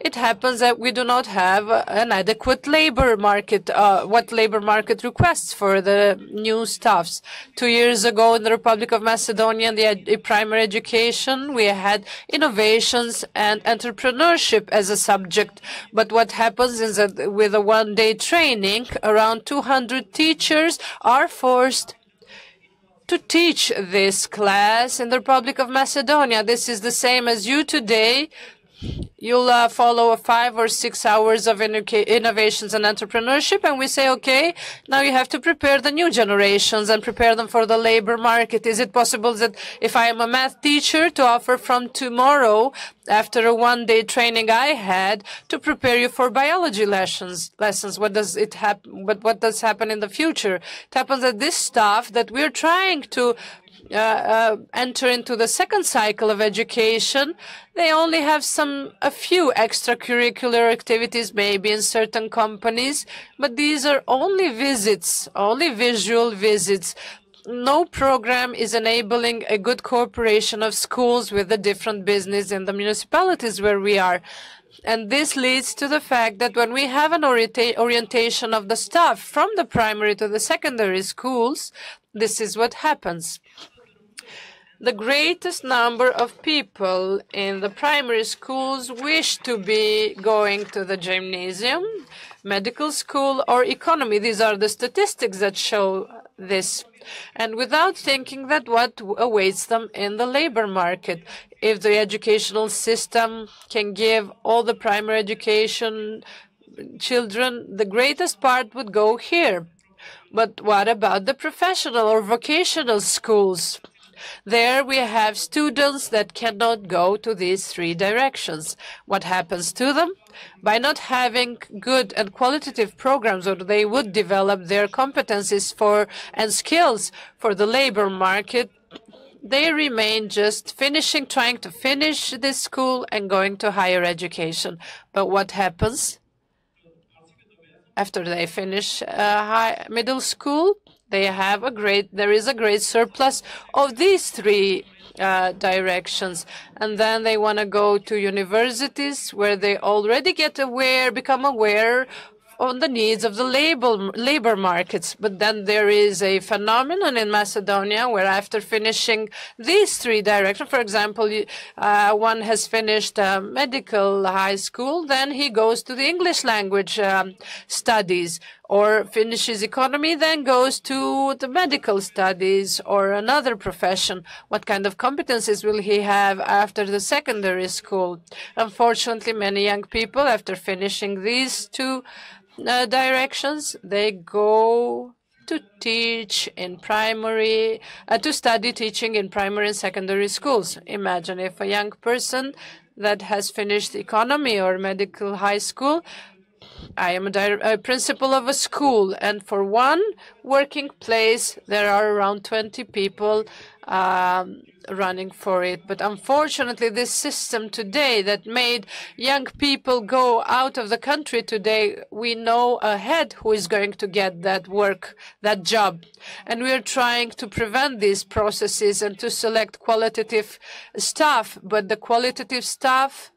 It happens that we do not have an adequate labor market, what labor market requests for the new staffs. 2 years ago in the Republic of Macedonia, in the primary education, we had innovations and entrepreneurship as a subject. But what happens is that with a one-day training, around 200 teachers are forced to teach this class in the Republic of Macedonia. This is the same as you today. You'll follow 5 or 6 hours of innovations and entrepreneurship, and we say, okay, now you have to prepare the new generations and prepare them for the labor market. Is it possible that if I am a math teacher to offer from tomorrow, after a one-day training I had, to prepare you for biology lessons? What does it happen? But what does happen in the future? It happens that this staff that we're trying to enter into the second cycle of education, they only have a few extracurricular activities, maybe in certain companies, but these are only visits, only visual visits. No program is enabling a good cooperation of schools with the different business in the municipalities where we are. And this leads to the fact that when we have an orientation of the staff from the primary to the secondary schools, this is what happens. The greatest number of people in the primary schools wish to be going to the gymnasium, medical school, or economy. These are the statistics that show this. And without thinking that what awaits them in the labor market. If the educational system can give all the primary education children, the greatest part would go here. But what about the professional or vocational schools? There we have students that cannot go to these 3 directions. What happens to them? By not having good and qualitative programs where they would develop their competencies and skills for the labor market, they remain just trying to finish this school and going to higher education. But what happens after they finish middle school? there is a great surplus of these three directions. And then they want to go to universities where they already become aware on the needs of the labor markets. But then there is a phenomenon in Macedonia where after finishing these three directions, for example, one has finished medical high school, then he goes to the English language studies, or finishes economy, then goes to the medical studies or another profession. What kind of competencies will he have after the secondary school? Unfortunately, many young people, after finishing these two directions, they go to teach in primary, to study teaching in primary and secondary schools. Imagine if a young person that has finished economy or medical high school, I am a principal of a school, and for one working place, there are around 20 people running for it. But unfortunately, this system today that made young people go out of the country today, we know ahead who is going to get that work, that job. And we are trying to prevent these processes and to select qualitative staff. But the qualitative staff,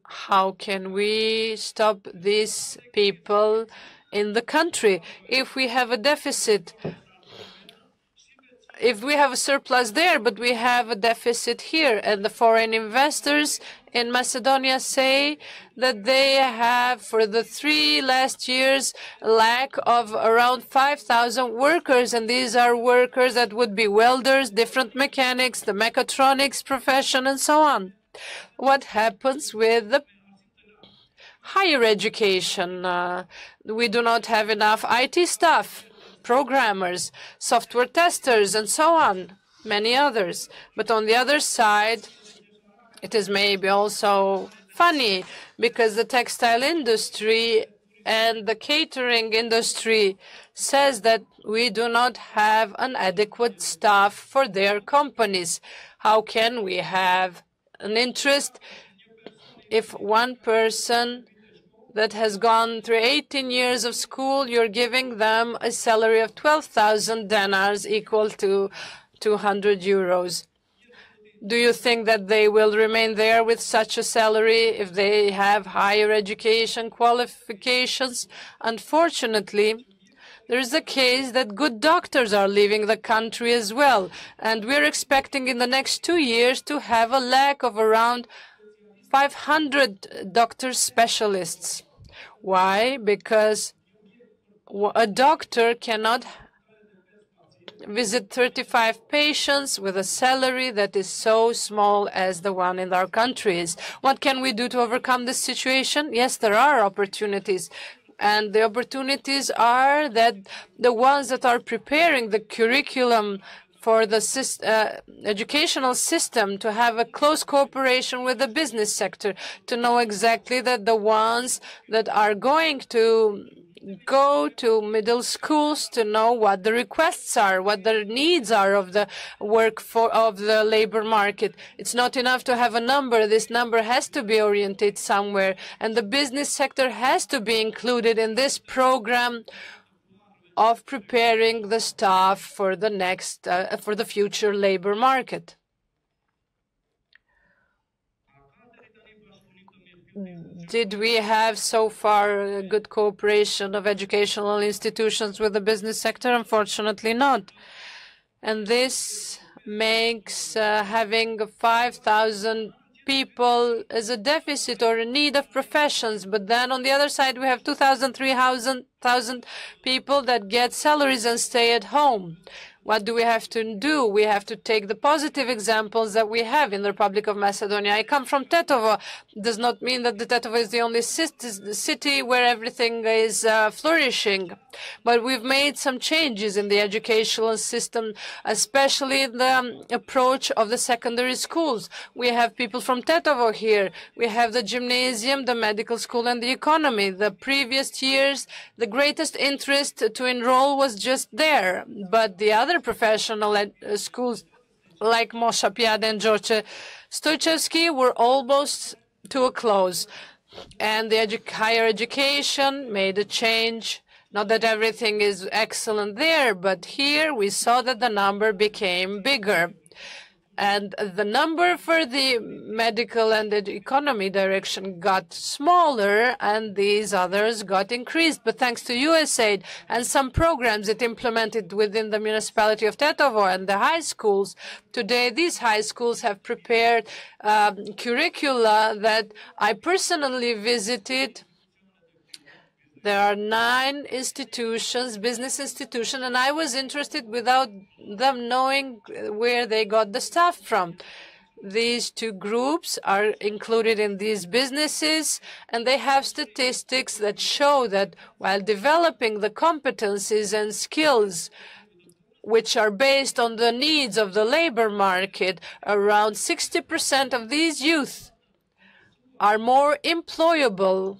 how can we stop these people in the country? If we have a deficit, if we have a surplus there, but we have a deficit here, and the foreign investors in Macedonia say that they have, for the 3 last years, a lack of around 5,000 workers, and these are workers that would be welders, different mechanics, the mechatronics profession, and so on. What happens with the higher education? We do not have enough IT staff, programmers, software testers, and so on, many others. But on the other side, it is maybe also funny because the textile industry and the catering industry says that we do not have an adequate staff for their companies. How can we have an interest if one person that has gone through 18 years of school, you're giving them a salary of 12,000 dinars, equal to 200 euros? Do you think that they will remain there with such a salary if they have higher education qualifications? Unfortunately, there is a case that good doctors are leaving the country as well, and we're expecting in the next 2 years to have a lack of around 500 doctor specialists. Why? Because a doctor cannot visit 35 patients with a salary that is so small as the one in our countries. What can we do to overcome this situation? Yes, there are opportunities. And the opportunities are that the ones that are preparing the curriculum for the educational system to have a close cooperation with the business sector, to know exactly that the ones that are going to go to middle schools to know what the requests are, what the needs are of the of the labor market. It's not enough to have a number. This number has to be oriented somewhere, and the business sector has to be included in this program of preparing the staff for the next for the future labor market. Did we have so far a good cooperation of educational institutions with the business sector? Unfortunately not. And this makes having 5,000 people as a deficit or a need of professions. But then on the other side, we have 2,000, 3,000 people that get salaries and stay at home. What do we have to do? We have to take the positive examples that we have in the Republic of Macedonia. I come from Tetovo. Does not mean that the Tetovo is the only city where everything is flourishing. But we've made some changes in the educational system, especially in the approach of the secondary schools. We have people from Tetovo here. We have the gymnasium, the medical school, and the economy. The previous years, the greatest interest to enroll was just there. But the other professional schools like Mosha, Piade, and George Stojčevski were almost to a close. and the higher education made a change. Not that everything is excellent there, but here we saw that the number became bigger. And the number for the medical and the economy direction got smaller, and these others got increased. But thanks to USAID and some programs it implemented within the municipality of Tetovo and the high schools, today these high schools have prepared curricula that I personally visited. There are 9 institutions, business institutions, and I was interested without them knowing where they got the staff from. These 2 groups are included in these businesses, and they have statistics that show that while developing the competencies and skills which are based on the needs of the labor market, around 60% of these youth are more employable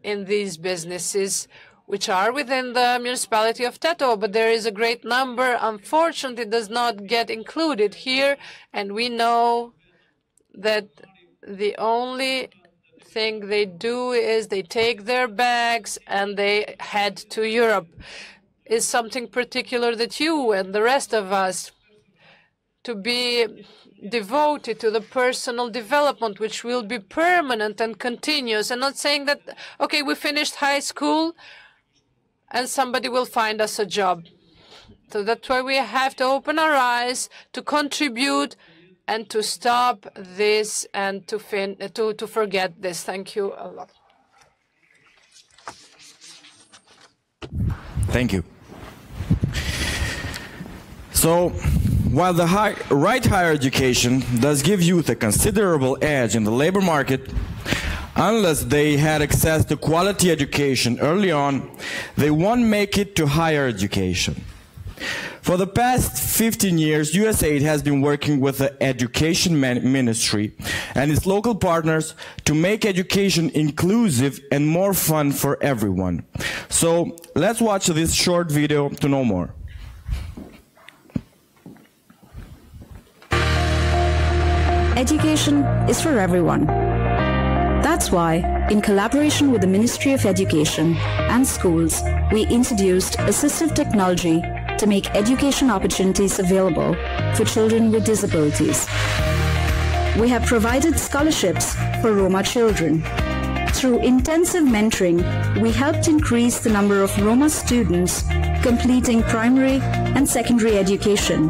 in these businesses, which are within the municipality of Tetovo, but there is a great number, unfortunately, does not get included here, and we know that the only thing they do is they take their bags and they head to Europe. Is something particular that you and the rest of us to be devoted to the personal development, which will be permanent and continuous, and not saying that, okay, we finished high school and somebody will find us a job. So that's why we have to open our eyes to contribute and to stop this and to forget this. Thank you a lot. Thank you. So, while the higher education does give youth a considerable edge in the labor market, unless they had access to quality education early on, they won't make it to higher education. For the past 15 years, USAID has been working with the Education Ministry and its local partners to make education inclusive and more fun for everyone. So, let's watch this short video to know more. Education is for everyone. That's why, in collaboration with the Ministry of Education and schools, we introduced assistive technology to make education opportunities available for children with disabilities. We have provided scholarships for Roma children. Through intensive mentoring, we helped increase the number of Roma students completing primary and secondary education.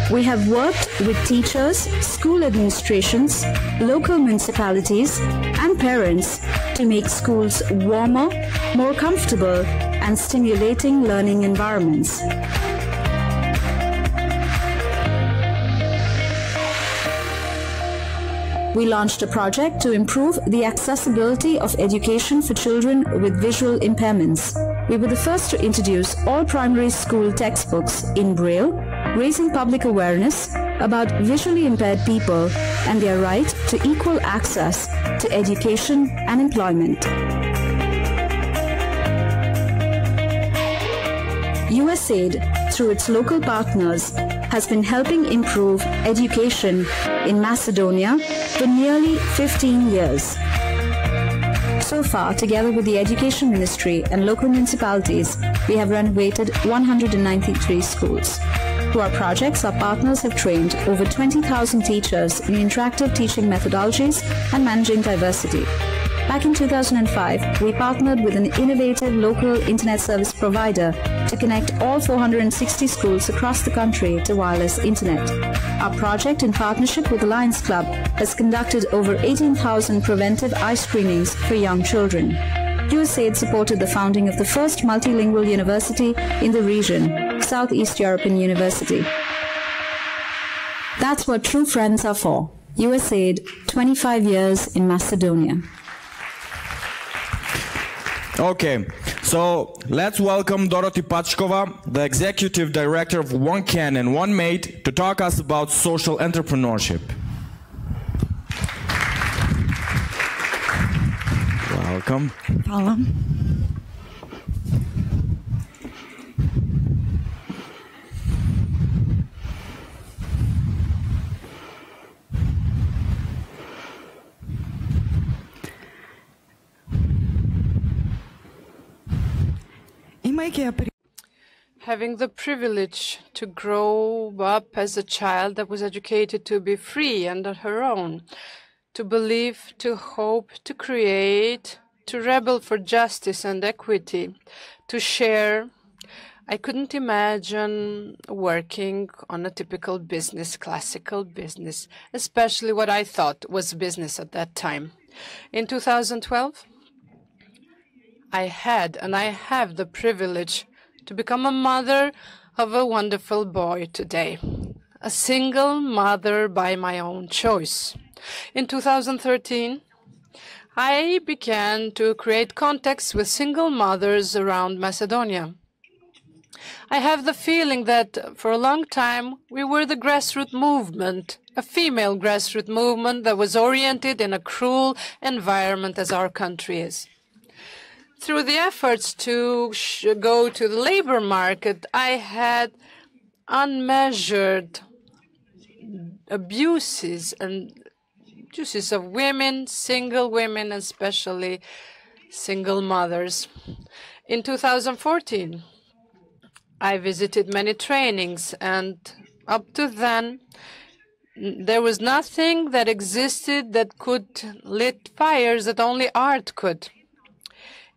We have worked with teachers, school administrations, local municipalities, and parents to make schools warmer, more comfortable, and stimulating learning environments. We launched a project to improve the accessibility of education for children with visual impairments. We were the first to introduce all primary school textbooks in Braille, raising public awareness about visually impaired people and their right to equal access to education and employment. USAID, through its local partners, has been helping improve education in Macedonia for nearly 15 years. So far, together with the Education Ministry and local municipalities, we have renovated 193 schools. Through our projects, our partners have trained over 20,000 teachers in interactive teaching methodologies and managing diversity. Back in 2005, we partnered with an innovative local internet service provider to connect all 460 schools across the country to wireless internet. Our project, in partnership with the Lions Club, has conducted over 18,000 preventive eye screenings for young children. USAID supported the founding of the first multilingual university in the region, Southeast European University. That's what true friends are for. USAID, 25 years in Macedonia. Okay, so let's welcome Dorothy Pachkova, the Executive Director of One Can and One Made, to talk us about social entrepreneurship. Welcome. Hvala. Having the privilege to grow up as a child that was educated to be free and on her own, to believe, to hope, to create, to rebel for justice and equity, to share. I couldn't imagine working on a typical business, classical business, especially what I thought was business at that time. In 2012, I had and I have the privilege to become a mother of a wonderful boy today, a single mother by my own choice. In 2013, I began to create contacts with single mothers around Macedonia. I have the feeling that for a long time we were the grassroots movement, a female grassroots movement that was oriented in a cruel environment as our country is. Through the efforts to go to the labor market, I had unmeasured abuses of women, single women, and especially single mothers. In 2014, I visited many trainings, and up to then, there was nothing that existed that could lit fires that only art could.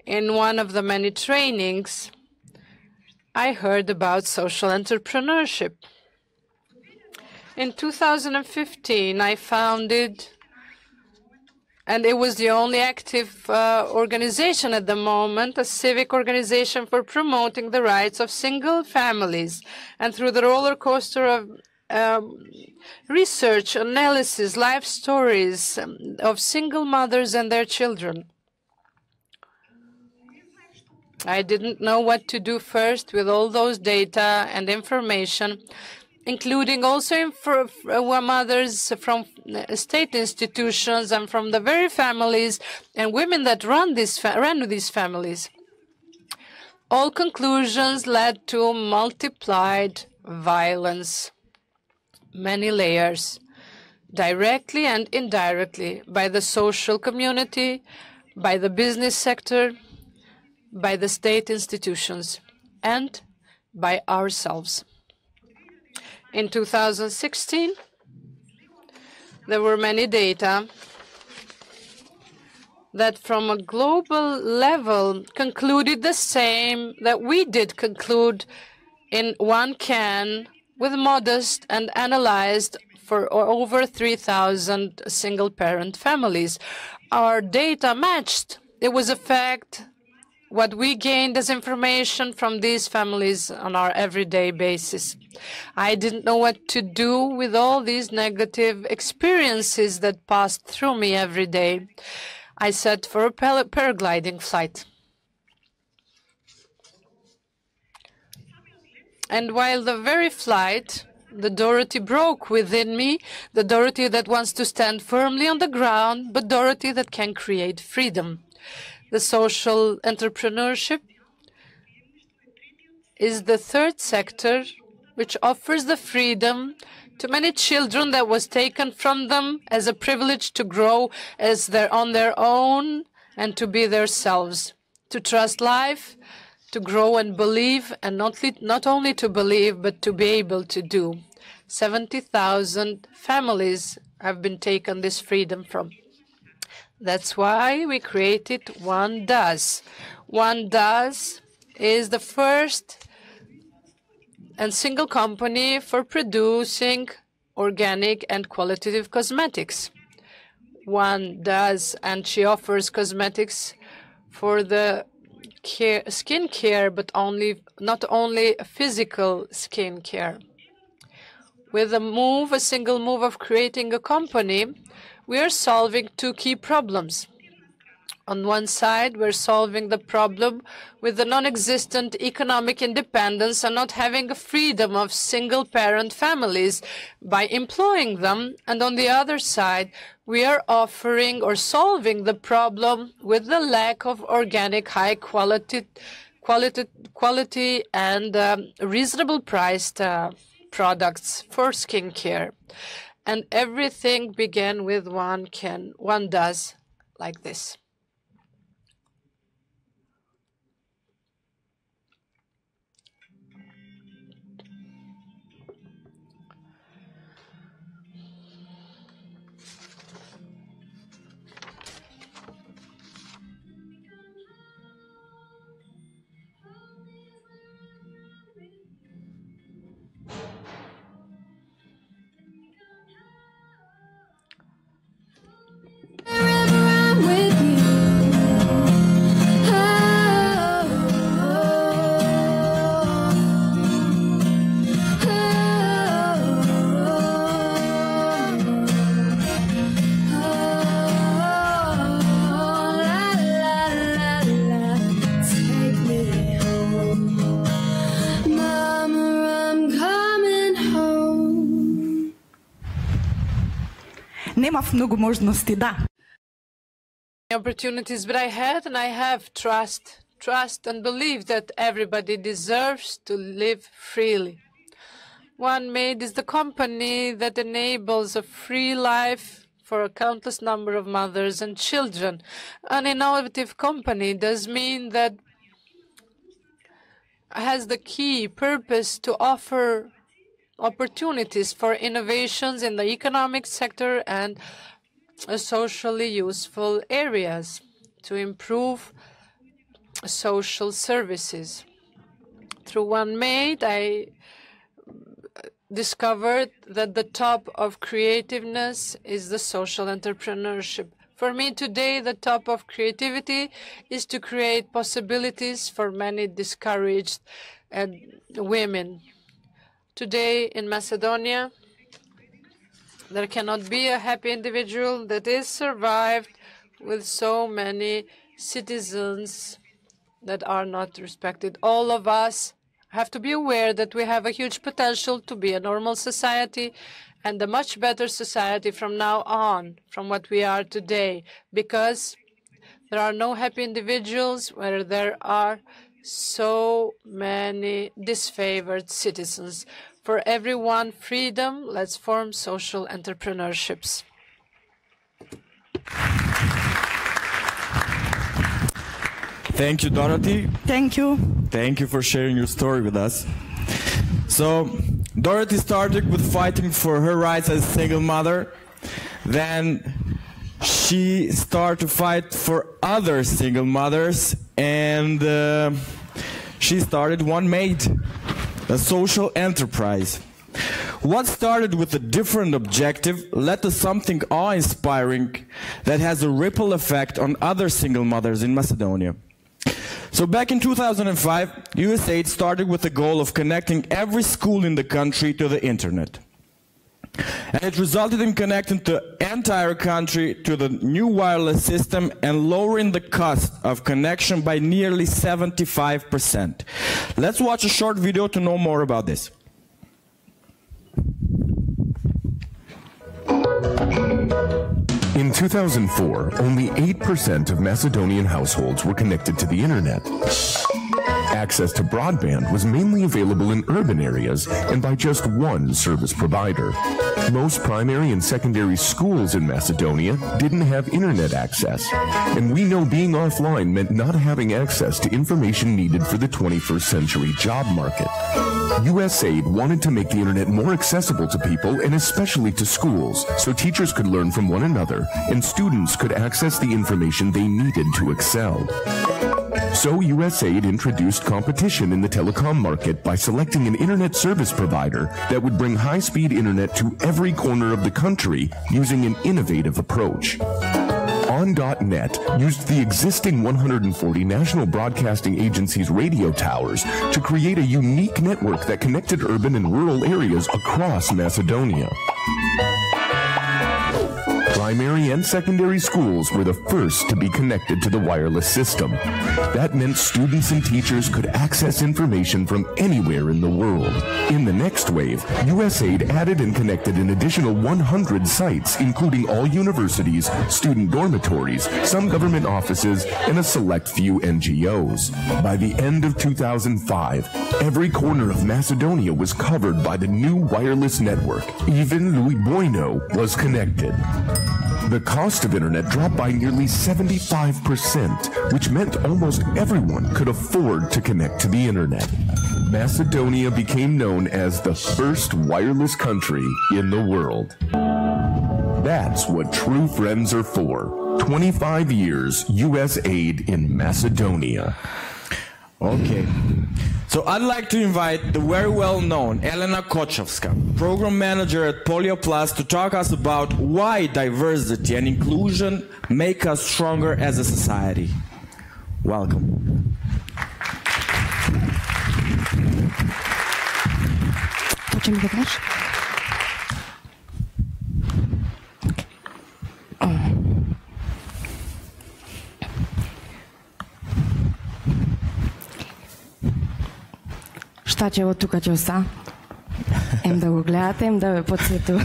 In one of the many trainings, I heard about social entrepreneurship. In 2015, I founded, and it was the only active organization at the moment, a civic organization for promoting the rights of single families. And through the roller coaster of research, analysis, life stories of single mothers and their children, I didn't know what to do first with all those data and information, including also mothers from state institutions and from the very families and women that ran these families. All conclusions led to multiplied violence, many layers, directly and indirectly, by the social community, by the business sector, by the state institutions, and by ourselves. In 2016, there were many data that from a global level concluded the same that we did conclude in one can with modest and analyzed for over 3,000 single-parent families. Our data matched. It was a fact what we gained as information from these families on our everyday basis. I didn't know what to do with all these negative experiences that passed through me every day. I set for a paragliding flight. And while the very flight, the Dorothy broke within me, the Dorothy that wants to stand firmly on the ground, but Dorothy that can create freedom. The social entrepreneurship is the third sector which offers the freedom to many children that was taken from them as a privilege to grow as on their own and to be themselves, to trust life, to grow and believe, and not only to believe, but to be able to do. 70,000 families have been taken this freedom from. That's why we created One Does. One Does is the first and single company for producing organic and qualitative cosmetics. One Does, and she offers cosmetics for the skin care, but not only physical skin care. With a single move of creating a company, we are solving two key problems. On one side, we're solving the problem with the non-existent economic independence and not having a freedom of single-parent families by employing them. And on the other side, we are offering or solving the problem with the lack of organic, high quality and reasonable priced products for skincare. And everything began with One Does, like this. Нема много можности, да. Opportunities, but I had and I have trust and believe that everybody deserves to live freely. OneMade is the company that enables a free life for a countless number of mothers and children. An innovative company does mean that has the key purpose to offer opportunities for innovations in the economic sector and socially useful areas to improve social services. Through OneMade, I discovered that the top of creativeness is the social entrepreneurship. For me today, the top of creativity is to create possibilities for many discouraged women. Today in Macedonia, there cannot be a happy individual that is survived with so many citizens that are not respected. All of us have to be aware that we have a huge potential to be a normal society and a much better society from now on, from what we are today, because there are no happy individuals where there are so many disfavored citizens. For everyone, freedom, let's form social entrepreneurships. Thank you, Dorothy. Thank you. Thank you for sharing your story with us. So, Dorothy started with fighting for her rights as a single mother. Then she started to fight for other single mothers, and she started OneMade, a social enterprise. What started with a different objective led to something awe-inspiring that has a ripple effect on other single mothers in Macedonia. So back in 2005, USAID started with the goal of connecting every school in the country to the internet. And it resulted in connecting the entire country to the new wireless system and lowering the cost of connection by nearly 75%. Let's watch a short video to know more about this. In 2004, only 8% of Macedonian households were connected to the internet. Access to broadband was mainly available in urban areas and by just one service provider. Most primary and secondary schools in Macedonia didn't have internet access, and we know being offline meant not having access to information needed for the 21st century job market. USAID wanted to make the internet more accessible to people and especially to schools, so teachers could learn from one another and students could access the information they needed to excel. So USAID introduced competition in the telecom market by selecting an internet service provider that would bring high-speed internet to every corner of the country using an innovative approach. On.net used the existing 140 National Broadcasting Agency's radio towers to create a unique network that connected urban and rural areas across Macedonia. Primary and secondary schools were the first to be connected to the wireless system. That meant students and teachers could access information from anywhere in the world. In the next wave, USAID added and connected an additional 100 sites, including all universities, student dormitories, some government offices, and a select few NGOs. By the end of 2005, every corner of Macedonia was covered by the new wireless network. Even Louis Bueno was connected. The cost of internet dropped by nearly 75%, which meant almost everyone could afford to connect to the internet. Macedonia became known as the first wireless country in the world. That's what true friends are for. 25 years USAID in Macedonia. Okay. So I'd like to invite the very well-known Elena Kochovska, Program Manager at Polio Plus, to talk us about why diversity and inclusion make us stronger as a society. Welcome. Šta će ovo tuka će osa? Em da го гледате, em да ме подсетува.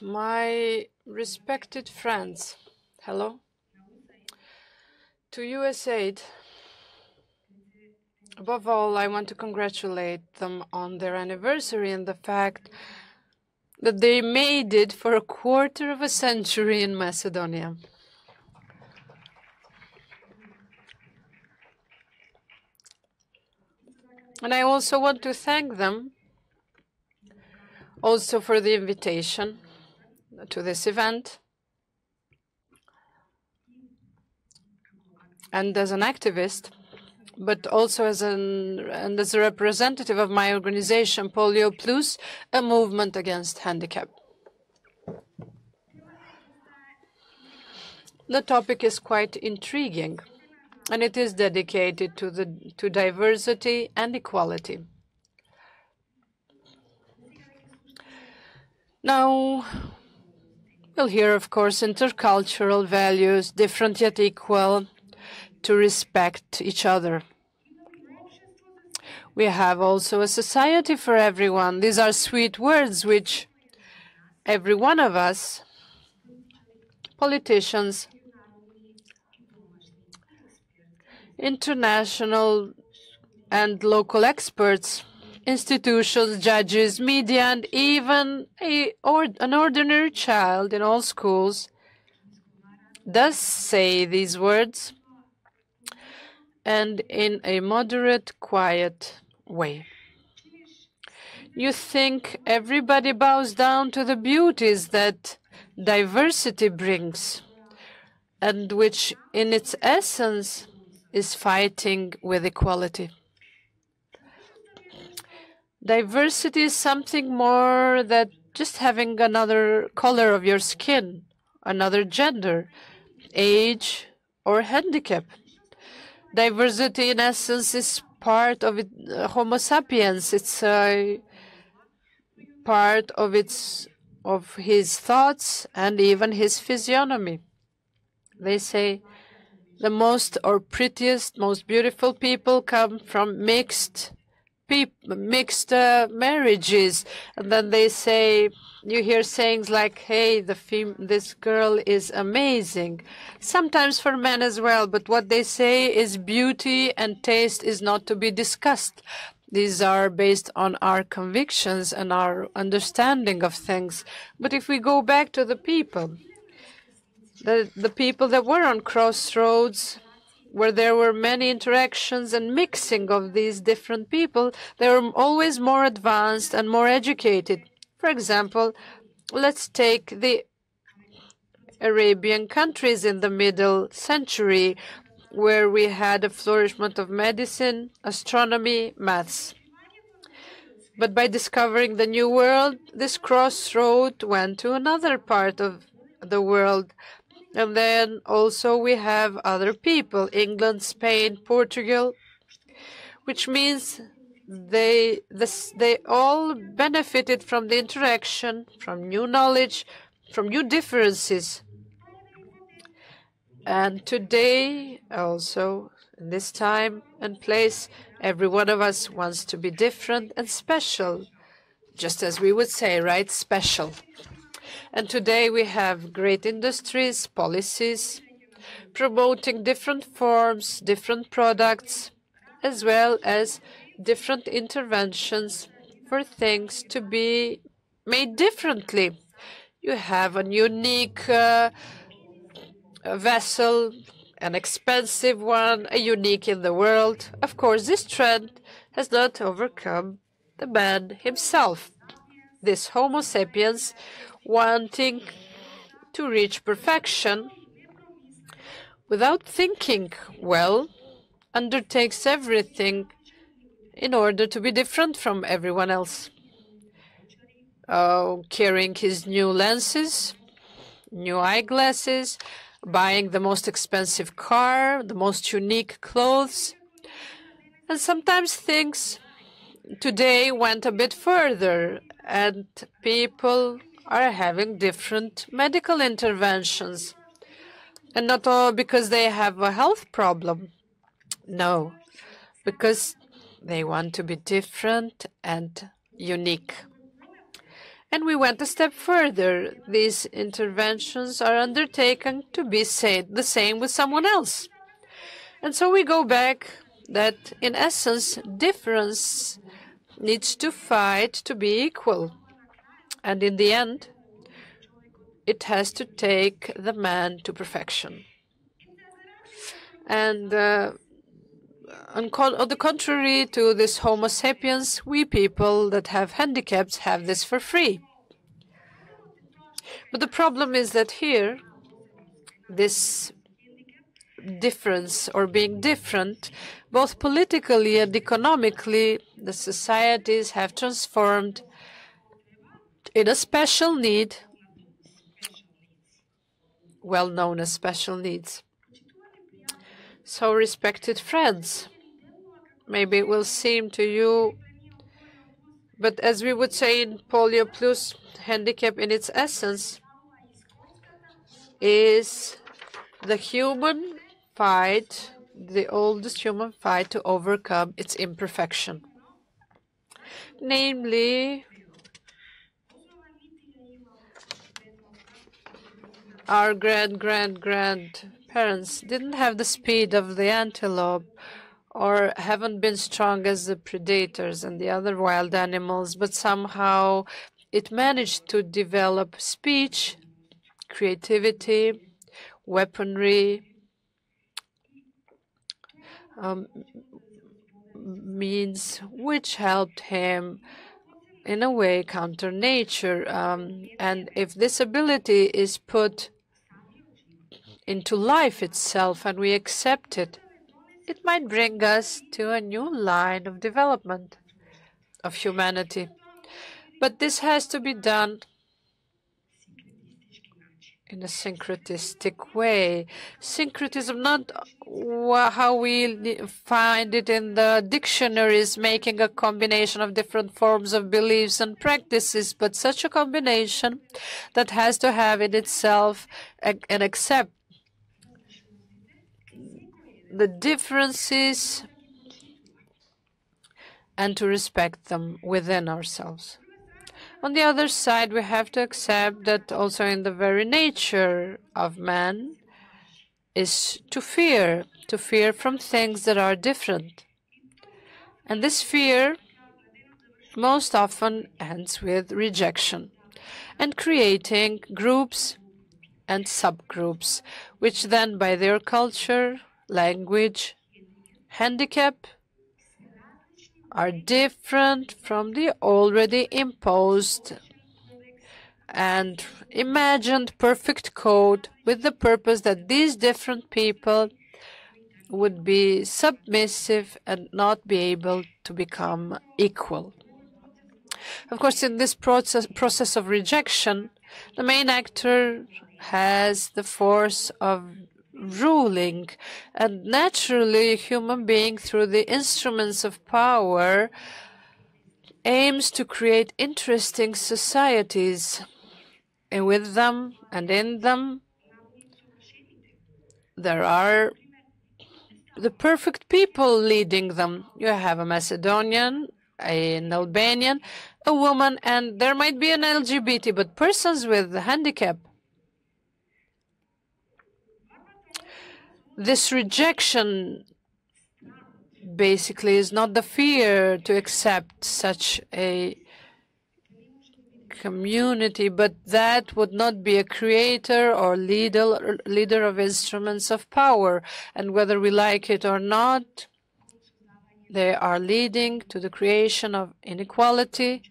My respected friends, hello. To USAID, above all, I want to congratulate them on their anniversary and the fact that they made it for a quarter of a century in Macedonia. And I also want to thank them also for the invitation to this event. And as an activist, but also as a representative of my organization, Polio Plus, a movement against handicap. The topic is quite intriguing, and it is dedicated to diversity and equality. Now, we'll hear, of course, intercultural values, different yet equal, to respect each other. We have also a society for everyone. These are sweet words which every one of us, politicians, international and local experts, institutions, judges, media, and even an ordinary child in all schools does say these words, and in a moderate, quiet way. You think everybody bows down to the beauties that diversity brings, and which in its essence is fighting with equality. Diversity is something more than just having another color of your skin, another gender, age, or handicap. Diversity, in essence, is part of it, Homo sapiens. It's a part of his thoughts and even his physiognomy. They say the most or prettiest, most beautiful people come from mixed marriages, and then they say, you hear sayings like, hey, this girl is amazing, sometimes for men as well, but what they say is beauty and taste is not to be discussed. These are based on our convictions and our understanding of things. But if we go back to the people, the people that were on crossroads, where there were many interactions and mixing of these different people, they were always more advanced and more educated. For example, let's take the Arabian countries in the middle century, where we had a flourishment of medicine, astronomy, maths. But by discovering the New World, this crossroad went to another part of the world. And then also we have other people, England, Spain, Portugal, which means they all benefited from the interaction, from new knowledge, from new differences. And today, also, in this time and place, every one of us wants to be different and special, just as we would say, right? Special. And today we have great industries, policies, promoting different forms, different products, as well as different interventions for things to be made differently. You have a unique vessel, an expensive one, a unique in the world. Of course, this trend has not overcome the man himself, this Homo sapiens wanting to reach perfection without thinking well, undertakes everything in order to be different from everyone else. Carrying his new lenses, new eyeglasses, buying the most expensive car, the most unique clothes. And sometimes things today went a bit further, and people are having different medical interventions. And not all because they have a health problem. No, because they want to be different and unique. And we went a step further. These interventions are undertaken to be said the same with someone else. And so we go back that, in essence, difference needs to fight to be equal. And in the end, it has to take the man to perfection. And on the contrary to this Homo sapiens, we people that have handicaps have this for free. But the problem is that here, this difference or being different, both politically and economically, the societies have transformed in a special need, well known as special needs. So, respected friends, maybe it will seem to you, but as we would say in Polio Plus, handicap in its essence is the human fight, the oldest human fight to overcome its imperfection. Namely, our grandparents didn't have the speed of the antelope or haven't been strong as the predators and the other wild animals, but somehow it managed to develop speech, creativity, weaponry, means which helped him in a way counter nature. And if this ability is put into life itself and we accept it, it might bring us to a new line of development of humanity. But this has to be done in a syncretistic way. Syncretism, not how we find it in the dictionaries, making a combination of different forms of beliefs and practices, but such a combination that has to have in itself and accept the differences and to respect them within ourselves. On the other side, we have to accept that also in the very nature of man is to fear from things that are different. And this fear most often ends with rejection and creating groups and subgroups, which then by their culture, language, handicap, are different from the already imposed and imagined perfect code, with the purpose that these different people would be submissive and not be able to become equal. Of course, in this process of rejection, the main actor has the force of ruling, and naturally a human being, through the instruments of power, aims to create interesting societies, and with them and in them there are the perfect people leading them. You have a Macedonian, an Albanian, a woman, and there might be an LGBT, but persons with a handicap. This rejection basically is not the fear to accept such a community, but that would not be a creator or leader of instruments of power. And whether we like it or not, they are leading to the creation of inequality,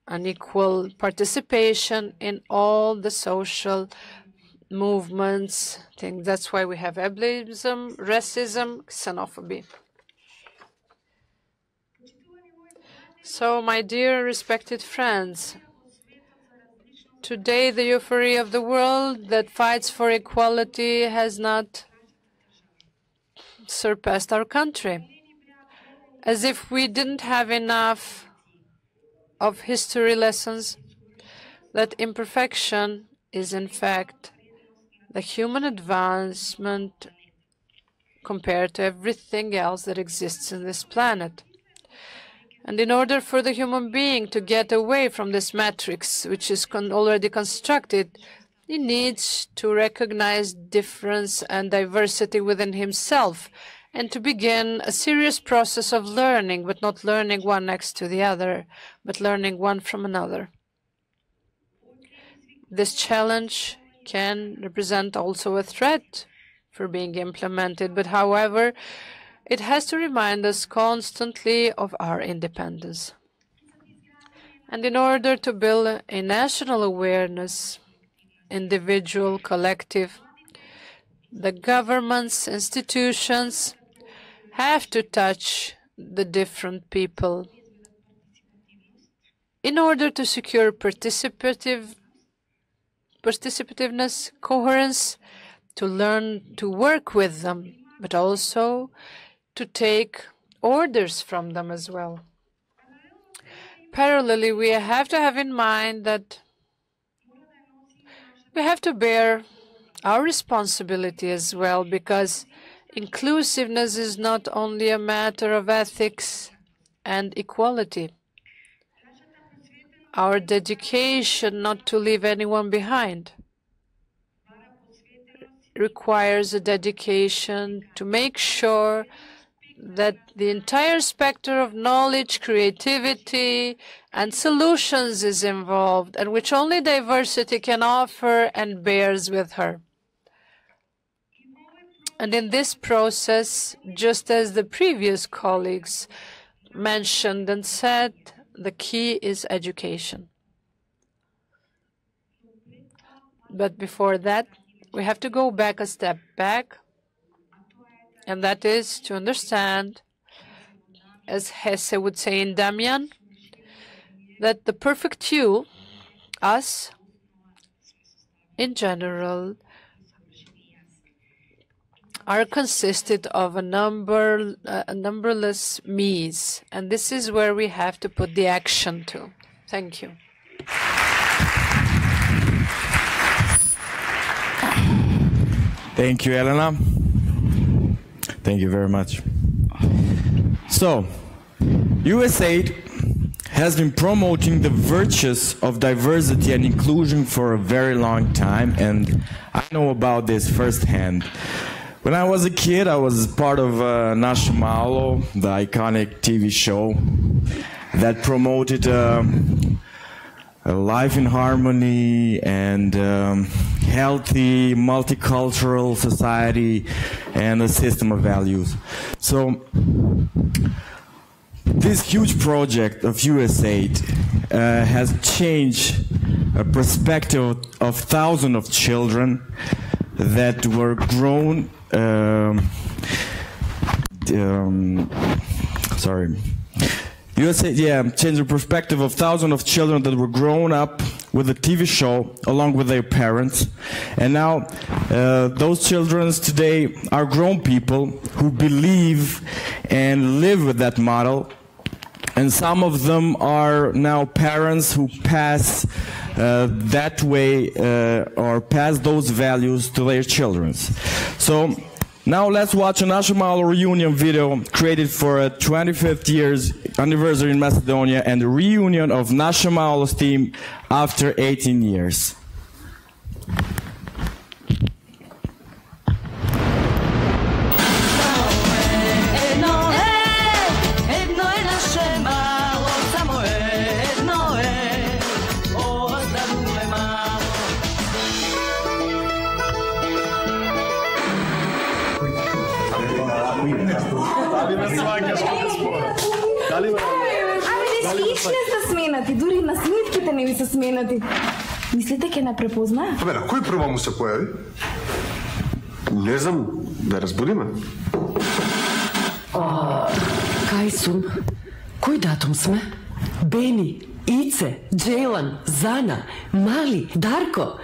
unequal participation in all the social movements. I think that's why we have ableism, racism, xenophobia. So, my dear respected friends, today the euphoria of the world that fights for equality has not surpassed our country. As if we didn't have enough of history lessons that imperfection is in fact the human advancement compared to everything else that exists in this planet. And in order for the human being to get away from this matrix, which is already constructed, he needs to recognize difference and diversity within himself and to begin a serious process of learning, but not learning one next to the other, but learning one from another. This challenge can represent also a threat for being implemented, but however, it has to remind us constantly of our independence. And in order to build a national awareness, individual, collective, the governments, institutions have to touch the different people in order to secure participativeness, coherence, to learn to work with them, but also to take orders from them as well. Parallelly, we have to have in mind that we have to bear our responsibility as well, because inclusiveness is not only a matter of ethics and equality. Our dedication not to leave anyone behind requires a dedication to make sure that the entire spectrum of knowledge, creativity, and solutions is involved, and which only diversity can offer and bears with her. And in this process, just as the previous colleagues mentioned and said, the key is education. But before that, we have to go back a step back, and that is to understand, as Hesse would say in Damian, that the perfect you, us, in general, are consisted of a numberless me's, and this is where we have to put the action to. Thank you. Thank you, Elena. Thank you very much. So, USAID has been promoting the virtues of diversity and inclusion for a very long time, and I know about this firsthand. When I was a kid, I was part of Naše Malo, the iconic TV show that promoted a life in harmony and healthy, multicultural society and a system of values. So this huge project of USAID has changed a perspective of thousands of children that were grown USAID, changed the perspective of thousands of children that were grown up with a TV show along with their parents. And now those children today are grown people who believe and live with that model. And some of them are now parents who pass that way or pass those values to their children. So now let's watch a Naše Malo reunion video created for a 25th years anniversary in Macedonia and the reunion of Naše Malo's team after 18 years. Сменати, дури на снимките не ви се сменати. Мислите ке не препознае? Абе, на кој прво му се појави? Не знам, да разбудиме. Кај сум? Кој датум сме? Бени, Ице, Джелан, Зана, Мали, Дарко.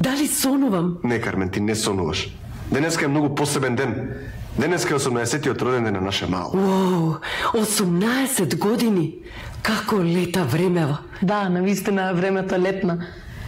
Дали сонувам? Не, Кармен, ти не сонуваш. Денеска е многу посебен ден. Денеска е 18-тиот роден ден на Наше Мало. Уоу, 18 години. Како лета времево. Да, навистина времето летна.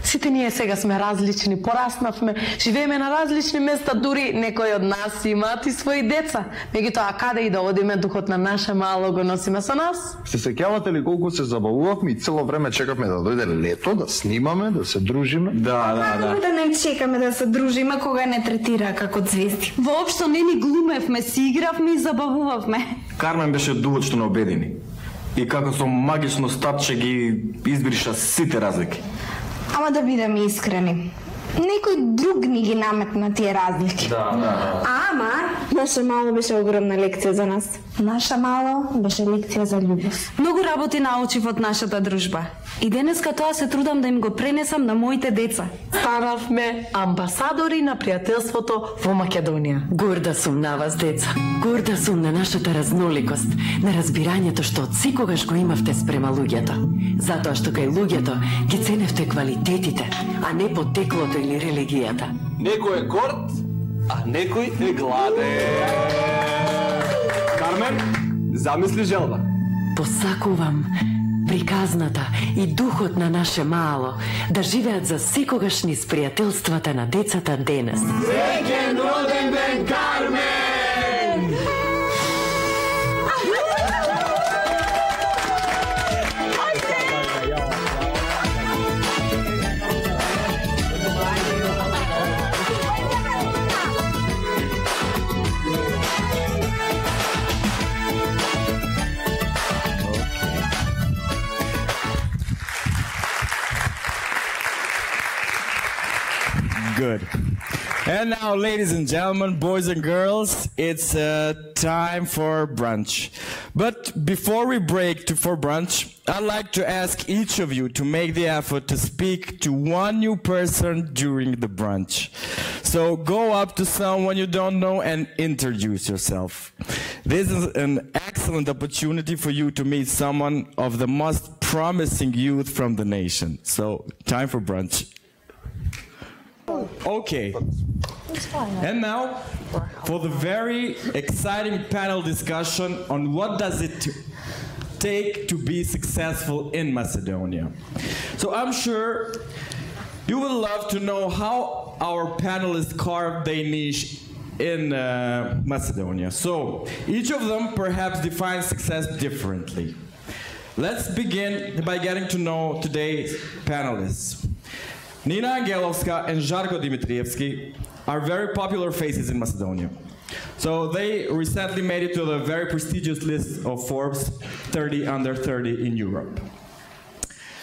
Сите ние сега сме различни, пораснавме, живееме на различни места, дури некои од нас имаат и свои деца. Меѓутоа, каде и да одиме, духот на наше мало го носиме со нас. Се сеќавате ли колку се забавувавме и цело време чекавме да дојде лето, да снимаме, да се дружиме? Да не чекаме да се дружиме кога не третира како звезди. Воопшто не ни глумевме, си игравме и забавувавме. Кармен беше дувачно обедени. И како со магично стапче ги избриша сите разлики. Ама да бидеме искрени. Некој друг ни ги наметна тие разлики. Ама, наша мало беше огромна лекција за нас. Наша мало беше лекција за љубов. Многу работи научив од нашата дружба. И денеска тоа се трудам да им го пренесам на моите деца. Станавме амбасадори на пријателството во Македонија. Горда сум на вас, деца. Горда сум на нашата разноликост, на разбирањето што од секогаш го имавте спрема луѓето. Затоа што кај луѓето ги ценевте квалитетите, а не потеклото или религијата. Некој е горд, а некој е гладен. Кармен, замисли желба. Посакувам приказната и духот на наше мало да живеат за секогаш низ пријателствата на децата денес. Среќен роден ден, Кармен! Good. And now, ladies and gentlemen, boys and girls, it's time for brunch. But before we break for brunch, I'd like to ask each of you to make the effort to speak to one new person during the brunch. So go up to someone you don't know and introduce yourself. This is an excellent opportunity for you to meet someone of the most promising youth from the nation. So, time for brunch. Okay, and now for the very exciting panel discussion on what does it take to be successful in Macedonia. So I'm sure you will love to know how our panelists carved their niche in Macedonia. So each of them perhaps defines success differently. Let's begin by getting to know today's panelists. Nina Angelovska and Charcot Dimitrievski are very popular faces in Macedonia. So they recently made it to the very prestigious list of Forbes 30 under 30 in Europe.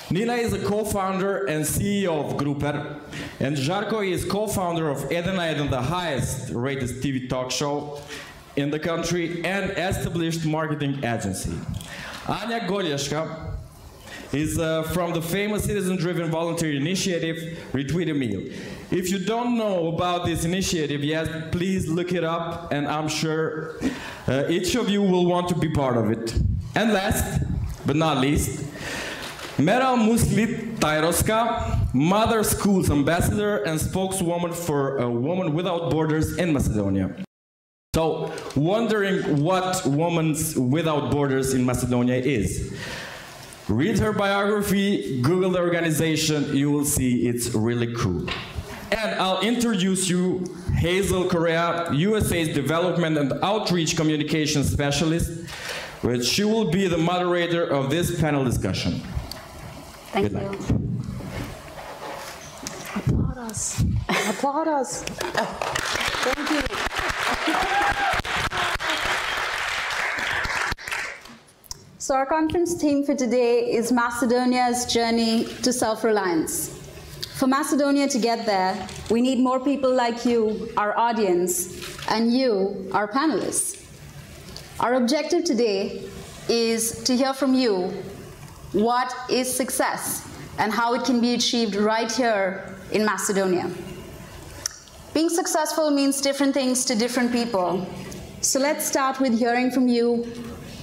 Nina is a co-founder and CEO of Gruper, and Charcot is co-founder of Eden na Eden, the highest rated TV talk show in the country and established marketing agency. Anja Golješka is from the famous citizen-driven volunteer initiative, Retweet a Meal. If you don't know about this initiative yet, please look it up, and I'm sure each of you will want to be part of it. And last, but not least, Meral Muslit Tairoska, Mother Schools Ambassador and spokeswoman for Women Without Borders in Macedonia. So, wondering what Women Without Borders in Macedonia is. Read her biography, Google the organization, you will see it's really cool. And I'll introduce you Hazel Correa, USAID's Development and Outreach Communications Specialist, which she will be the moderator of this panel discussion. Thank Good luck. Applaud us. Applaud us. Thank you. So our conference theme for today is Macedonia's journey to self-reliance. For Macedonia to get there, we need more people like you, our audience, and you, our panelists. Our objective today is to hear from you what is success and how it can be achieved right here in Macedonia. Being successful means different things to different people. So let's start with hearing from you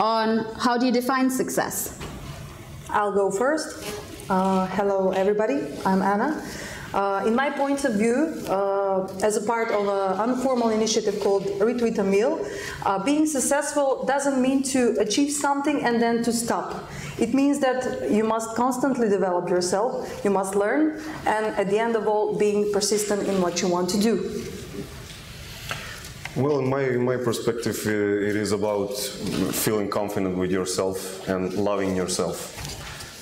on how do you define success? I'll go first. Hello everybody, I'm Anna. In my point of view, as a part of an informal initiative called Retweet a Meal, being successful doesn't mean to achieve something and then to stop. It means that you must constantly develop yourself, you must learn, and at the end of all, being persistent in what you want to do. Well, in my perspective, it is about feeling confident with yourself and loving yourself.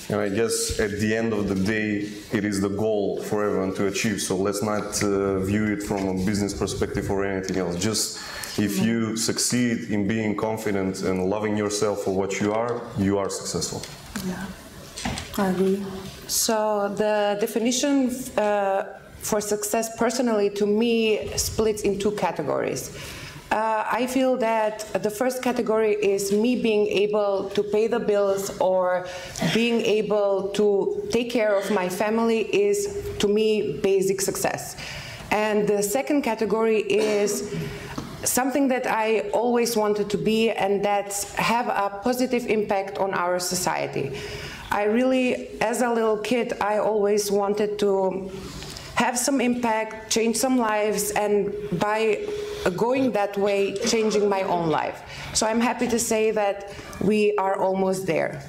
And I guess at the end of the day, it is the goal for everyone to achieve. So let's not view it from a business perspective or anything else. Just if you succeed in being confident and loving yourself for what you are successful. Yeah, I agree. So the definition for success personally to me splits in two categories. I feel that the first category is me being able to pay the bills or being able to take care of my family is, to me, basic success. And the second category is something that I always wanted to be, and that's have a positive impact on our society. I really, as a little kid, I always wanted to have some impact, change some lives, and by going that way, changing my own life. So I'm happy to say that we are almost there.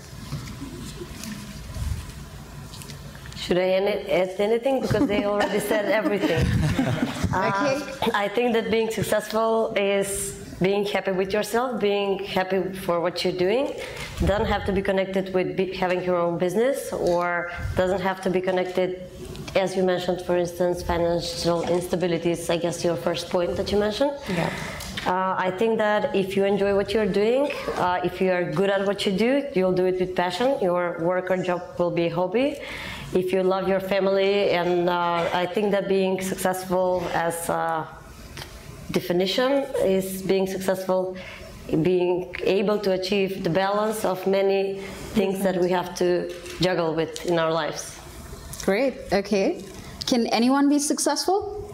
Should I add anything? Because they already said everything. I think that being successful is being happy with yourself, being happy for what you're doing. Doesn't have to be connected with having your own business, or doesn't have to be connected, as you mentioned, for instance, financial instabilities, I guess your first point that you mentioned. Yeah. I think that if you enjoy what you're doing, if you are good at what you do, you'll do it with passion. Your work or job will be a hobby. If you love your family, and I think that being successful as a definition is being successful, being able to achieve the balance of many things that we have to juggle with in our lives. Great, okay. Can anyone be successful?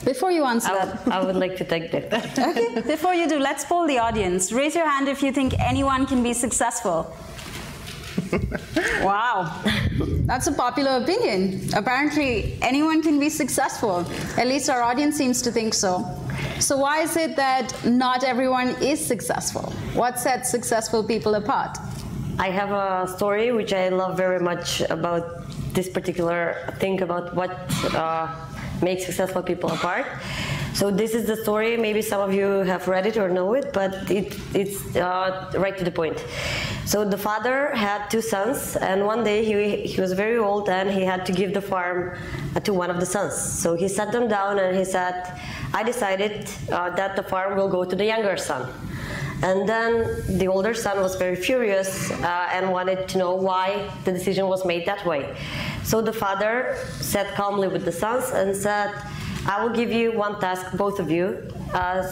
Before you answer that. I would like to take that. Okay, before you do, let's poll the audience. Raise your hand if you think anyone can be successful. Wow, that's a popular opinion. Apparently, anyone can be successful. At least our audience seems to think so. So why is it that not everyone is successful? What sets successful people apart? I have a story which I love very much about this particular thing about what makes successful people apart. So this is the story, maybe some of you have read it or know it, but it's right to the point. So the father had two sons, and one day he was very old and he had to give the farm to one of the sons. So he sat them down and he said, I decided that the farm will go to the younger son. And then the older son was very furious and wanted to know why the decision was made that way. So the father sat calmly with the sons and said, I will give you one task, both of you,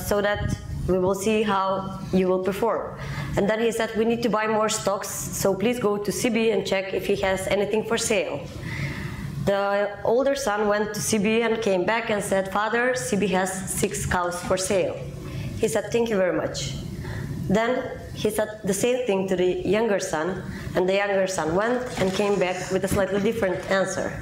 so that we will see how you will perform. And then he said, we need to buy more stocks, so please go to CB and check if he has anything for sale. The older son went to CB and came back and said, Father, CB has 6 cows for sale. He said, thank you very much. Then he said the same thing to the younger son, and the younger son went and came back with a slightly different answer.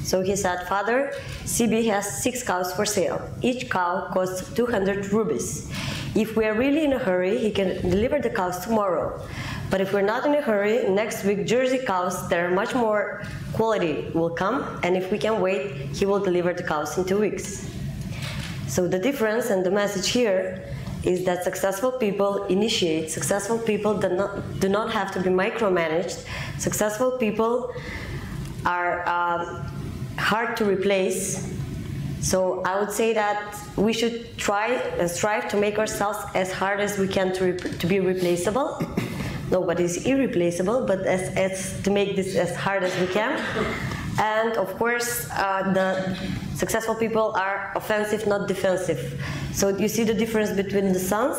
So he said, Father, CB has 6 cows for sale. Each cow costs 200 rupees. If we are really in a hurry, he can deliver the cows tomorrow. But if we're not in a hurry, next week Jersey cows that are much more quality will come, and if we can wait, he will deliver the cows in 2 weeks. So the difference and the message here is that successful people initiate, successful people do not have to be micromanaged, successful people are hard to replace. So I would say that we should try and strive to make ourselves as hard as we can to be replaceable. Nobody's irreplaceable, but to make this as hard as we can. And of course, the successful people are offensive, not defensive. So you see the difference between the sons,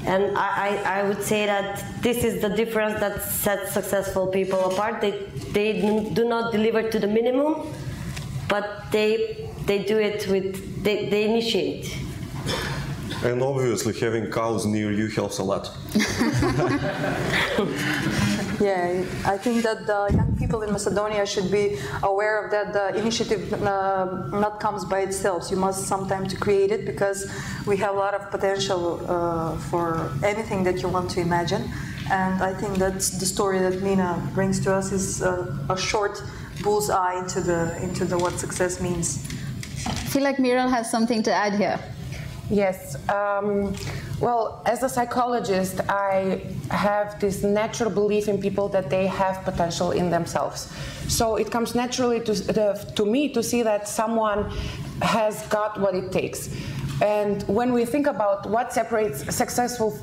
and I would say that this is the difference that sets successful people apart. They do not deliver to the minimum, but they do it with, they initiate. And obviously having cows near you helps a lot. Yeah, I think that the young people in Macedonia should be aware of that the initiative not comes by itself. You must sometimes to create it, because we have a lot of potential for anything that you want to imagine. And I think that the story that Mina brings to us is a short bullseye into the what success means. I feel like Miral has something to add here. Yes. Well, as a psychologist, I have this natural belief in people that they have potential in themselves. So it comes naturally to me to see that someone has got what it takes. And when we think about what separates successful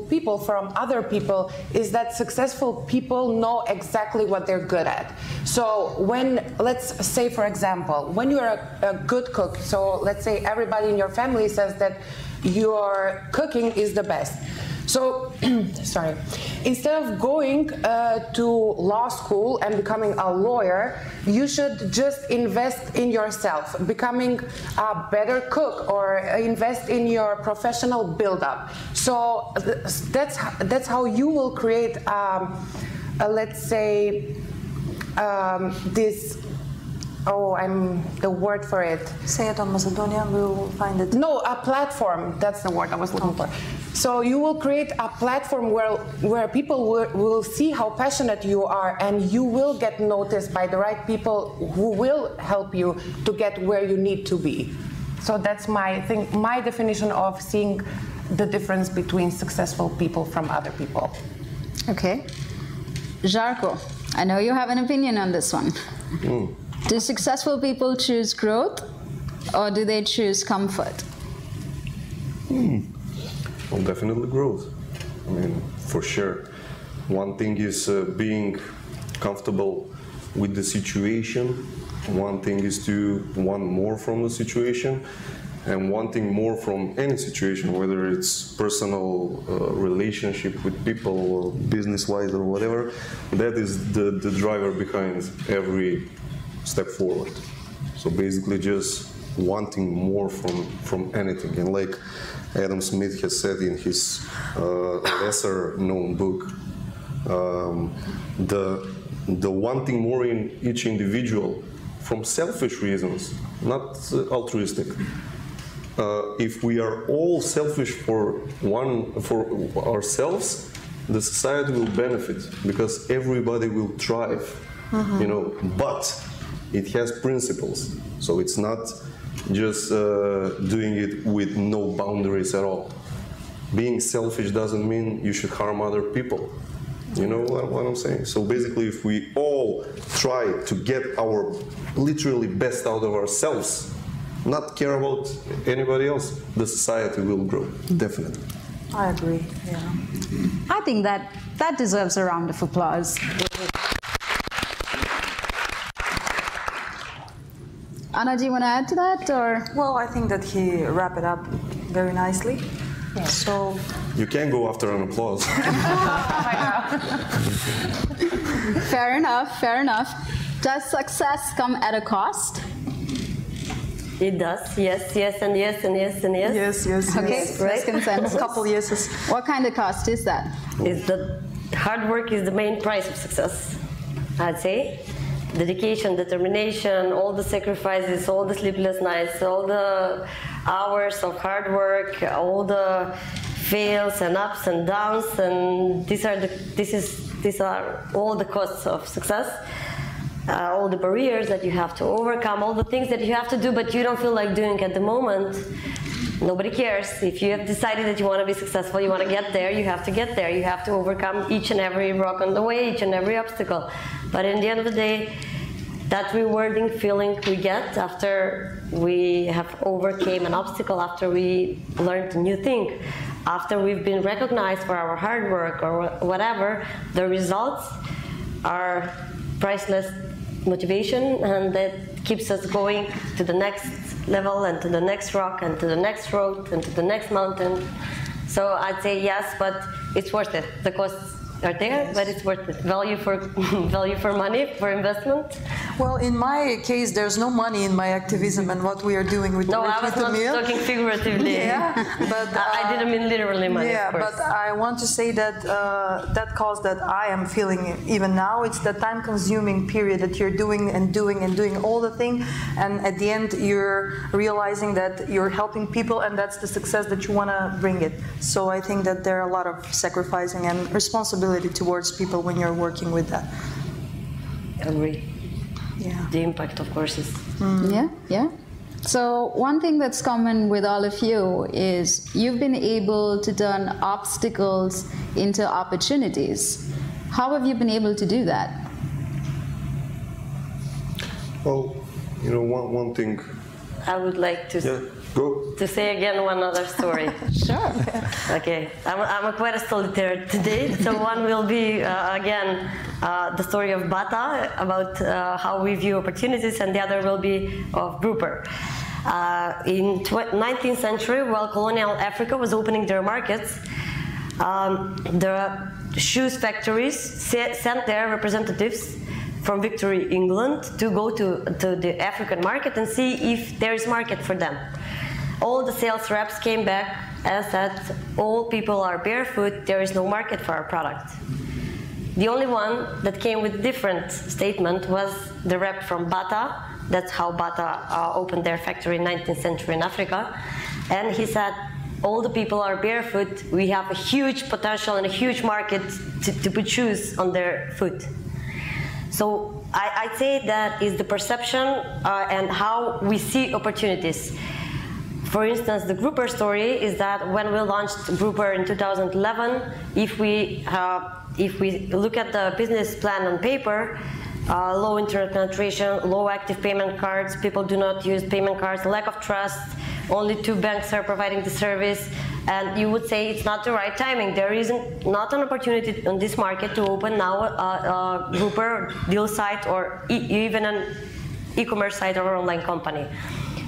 people from other people, is that successful people know exactly what they're good at. So when, let's say for example, when you're a good cook, so let's say everybody in your family says that your cooking is the best. So, sorry, instead of going to law school and becoming a lawyer, you should just invest in yourself, becoming a better cook, or invest in your professional build-up. So that's how you will create, let's say, this. Oh, I'm the word for it. Say it on Macedonian, we'll find it. No, a platform. That's the word I was looking for. So you will create a platform where people will see how passionate you are, and you will get noticed by the right people who will help you to get where you need to be. So that's my definition of seeing the difference between successful people from other people. Okay. Charcot, I know you have an opinion on this one. Do successful people choose growth, or do they choose comfort? Well, definitely growth. I mean, for sure. One thing is being comfortable with the situation. One thing is to want more from the situation, and wanting more from any situation, whether it's personal relationship with people or business-wise or whatever. That is the driver behind every step forward. So basically just wanting more from anything. And like Adam Smith has said in his lesser known book, the wanting more in each individual from selfish reasons, not altruistic. If we are all selfish for ourselves, the society will benefit, because everybody will thrive, you know, but it has principles, so it's not just doing it with no boundaries at all. Being selfish doesn't mean you should harm other people. You know what I'm saying? So basically, if we all try to get our literally best out of ourselves, not care about anybody else, the society will grow, definitely. I agree, yeah. I think that deserves a round of applause. Anna, do you want to add to that, or? Well, I think that he wrapped it up very nicely. Yeah. So you can go after an applause. Fair enough, fair enough. Does success come at a cost? It does, yes, yes, and yes, and yes, and yes. Yes, yes, okay, yes. right? Consensus. A couple yeses. What kind of cost is that? Is that hard work is the main price of success, I'd say. Dedication, determination, all the sacrifices, all the sleepless nights, all the hours of hard work, all the fails and ups and downs, and these are all the costs of success. All the barriers that you have to overcome, all the things that you have to do but you don't feel like doing at the moment. Nobody cares. If you have decided that you want to be successful, you want to get there, you have to get there. You have to overcome each and every rock on the way, each and every obstacle. But in the end of the day, that rewarding feeling we get after we have overcame an obstacle, after we learned a new thing, after we've been recognized for our hard work or whatever, the results are priceless motivation, and that keeps us going to the next level and to the next rock and to the next road and to the next mountain. So I'd say yes, but it's worth it. The cost are there, but it's worth it. Value for money, for investment. Well, in my case, there's no money in my activism and what we are doing with the No, I was not talking figuratively. Yeah, but I didn't mean literally money. Yeah, of course. but I want to say that that cause that I am feeling even now, it's the time-consuming period that you're doing all the thing, and at the end you're realizing that you're helping people, and that's the success that you want to bring it. So I think that there are a lot of sacrificing and responsibility towards people when you're working with that. Agree. Yeah. The impact, of course, is... Yeah. So one thing that's common with all of you is you've been able to turn obstacles into opportunities. How have you been able to do that? Well, one thing... I would like to... Yeah. Go. To say again one other story. Sure. Okay, I'm quite a solitaire today, so one will be, again, the story of Bata, about how we view opportunities, and the other will be of Grouper. In 19th century, while colonial Africa was opening their markets, the shoes factories sent their representatives from Victory, England, to go to the African market and see if there is market for them. All the sales reps came back and said, all people are barefoot, there is no market for our product. The only one that came with a different statement was the rep from Bata. That's how Bata opened their factory in 19th century in Africa. And he said, all the people are barefoot, we have a huge potential and a huge market to put shoes on their foot. So I'd say that is the perception and how we see opportunities. For instance, the Grouper story is that when we launched Grouper in 2011, if we look at the business plan on paper, low internet penetration, low active payment cards, people do not use payment cards, lack of trust, only 2 banks are providing the service, and you would say it's not the right timing. There isn't not an opportunity on this market to open now a Grouper deal site or even an e-commerce site or online company.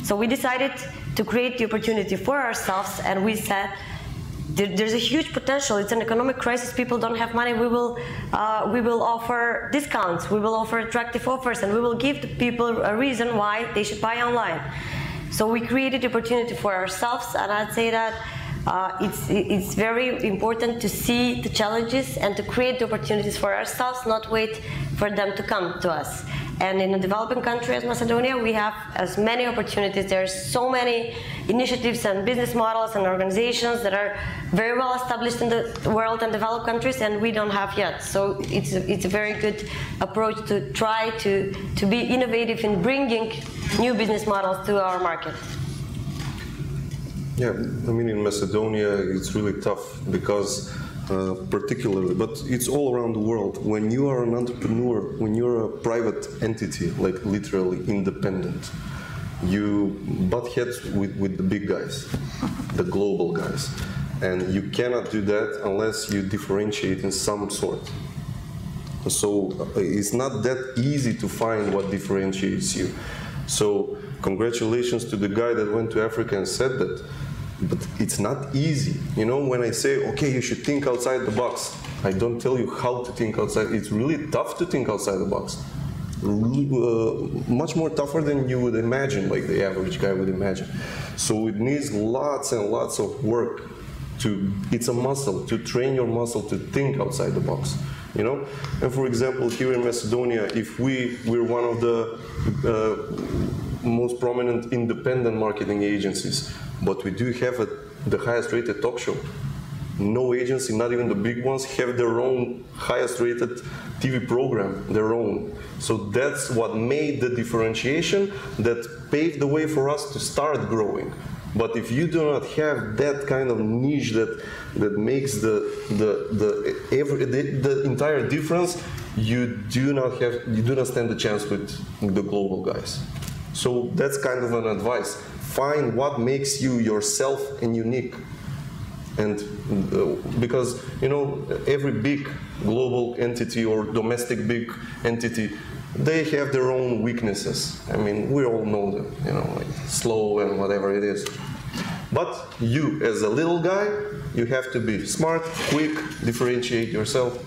So we decided to create the opportunity for ourselves, and we said, there's a huge potential. It's an economic crisis. People don't have money. We will offer discounts. We will offer attractive offers, and we will give the people a reason why they should buy online. So we created the opportunity for ourselves, and I'd say that it's very important to see the challenges and to create the opportunities for ourselves, not wait for them to come to us. And in a developing country as Macedonia, we have as many opportunities. There's so many initiatives and business models and organizations that are very well established in the world and developed countries, and we don't have yet. So it's a very good approach to try to be innovative in bringing new business models to our market. Yeah, I mean, in Macedonia, it's really tough because particularly, but it's all around the world. When you are an entrepreneur, when you're a private entity, like literally independent, you butt heads with the big guys, the global guys. And you cannot do that unless you differentiate in some sort. So it's not that easy to find what differentiates you. So congratulations to the guy that went to Africa and said that. But it's not easy. You know, when I say, okay, you should think outside the box, I don't tell you how to think outside. It's really tough to think outside the box. Much more tougher than you would imagine, like the average guy would imagine. So it needs lots and lots of work. It's a muscle, to train your muscle to think outside the box. You know? And for example, here in Macedonia, if we're one of the most prominent independent marketing agencies, but we do have the highest rated talk show. No agency, not even the big ones, have their own highest rated TV program, their own. So that's what made the differentiation that paved the way for us to start growing. But if you do not have that kind of niche that makes the entire difference, you do not stand a chance with the global guys. So that's kind of an advice. Find what makes you yourself and unique. And because, you know, every big global entity or domestic big entity, they have their own weaknesses. I mean, we all know them, you know, like slow and whatever it is. But you, as a little guy, you have to be smart, quick, differentiate yourself.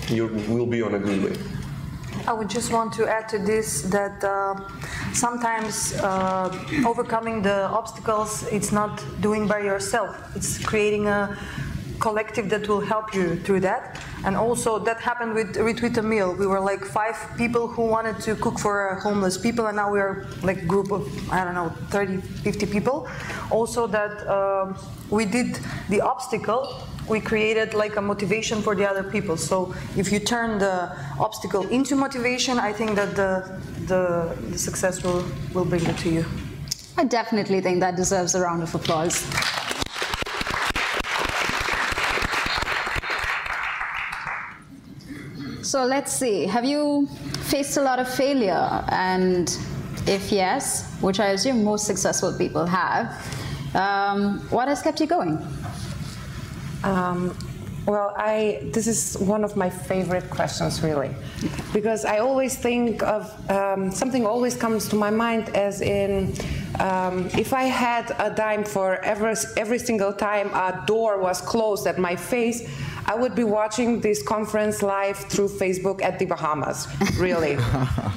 you will be on a good way. I would just want to add to this that sometimes overcoming the obstacles, it's not doing by yourself. It's creating a collective that will help you through that. And also that happened with Retweet a Meal. We were like 5 people who wanted to cook for homeless people, and now we are like a group of, I don't know, 30, 50 people. Also that we did the obstacle, we created like a motivation for the other people. So if you turn the obstacle into motivation, I think that the success will bring it to you. I definitely think that deserves a round of applause. So let's see, have you faced a lot of failure? And if yes, which I assume most successful people have, what has kept you going? Well, this is one of my favorite questions, really, because I always think of something always comes to my mind as in if I had a dime for every single time a door was closed at my face, I would be watching this conference live through Facebook at the Bahamas, really.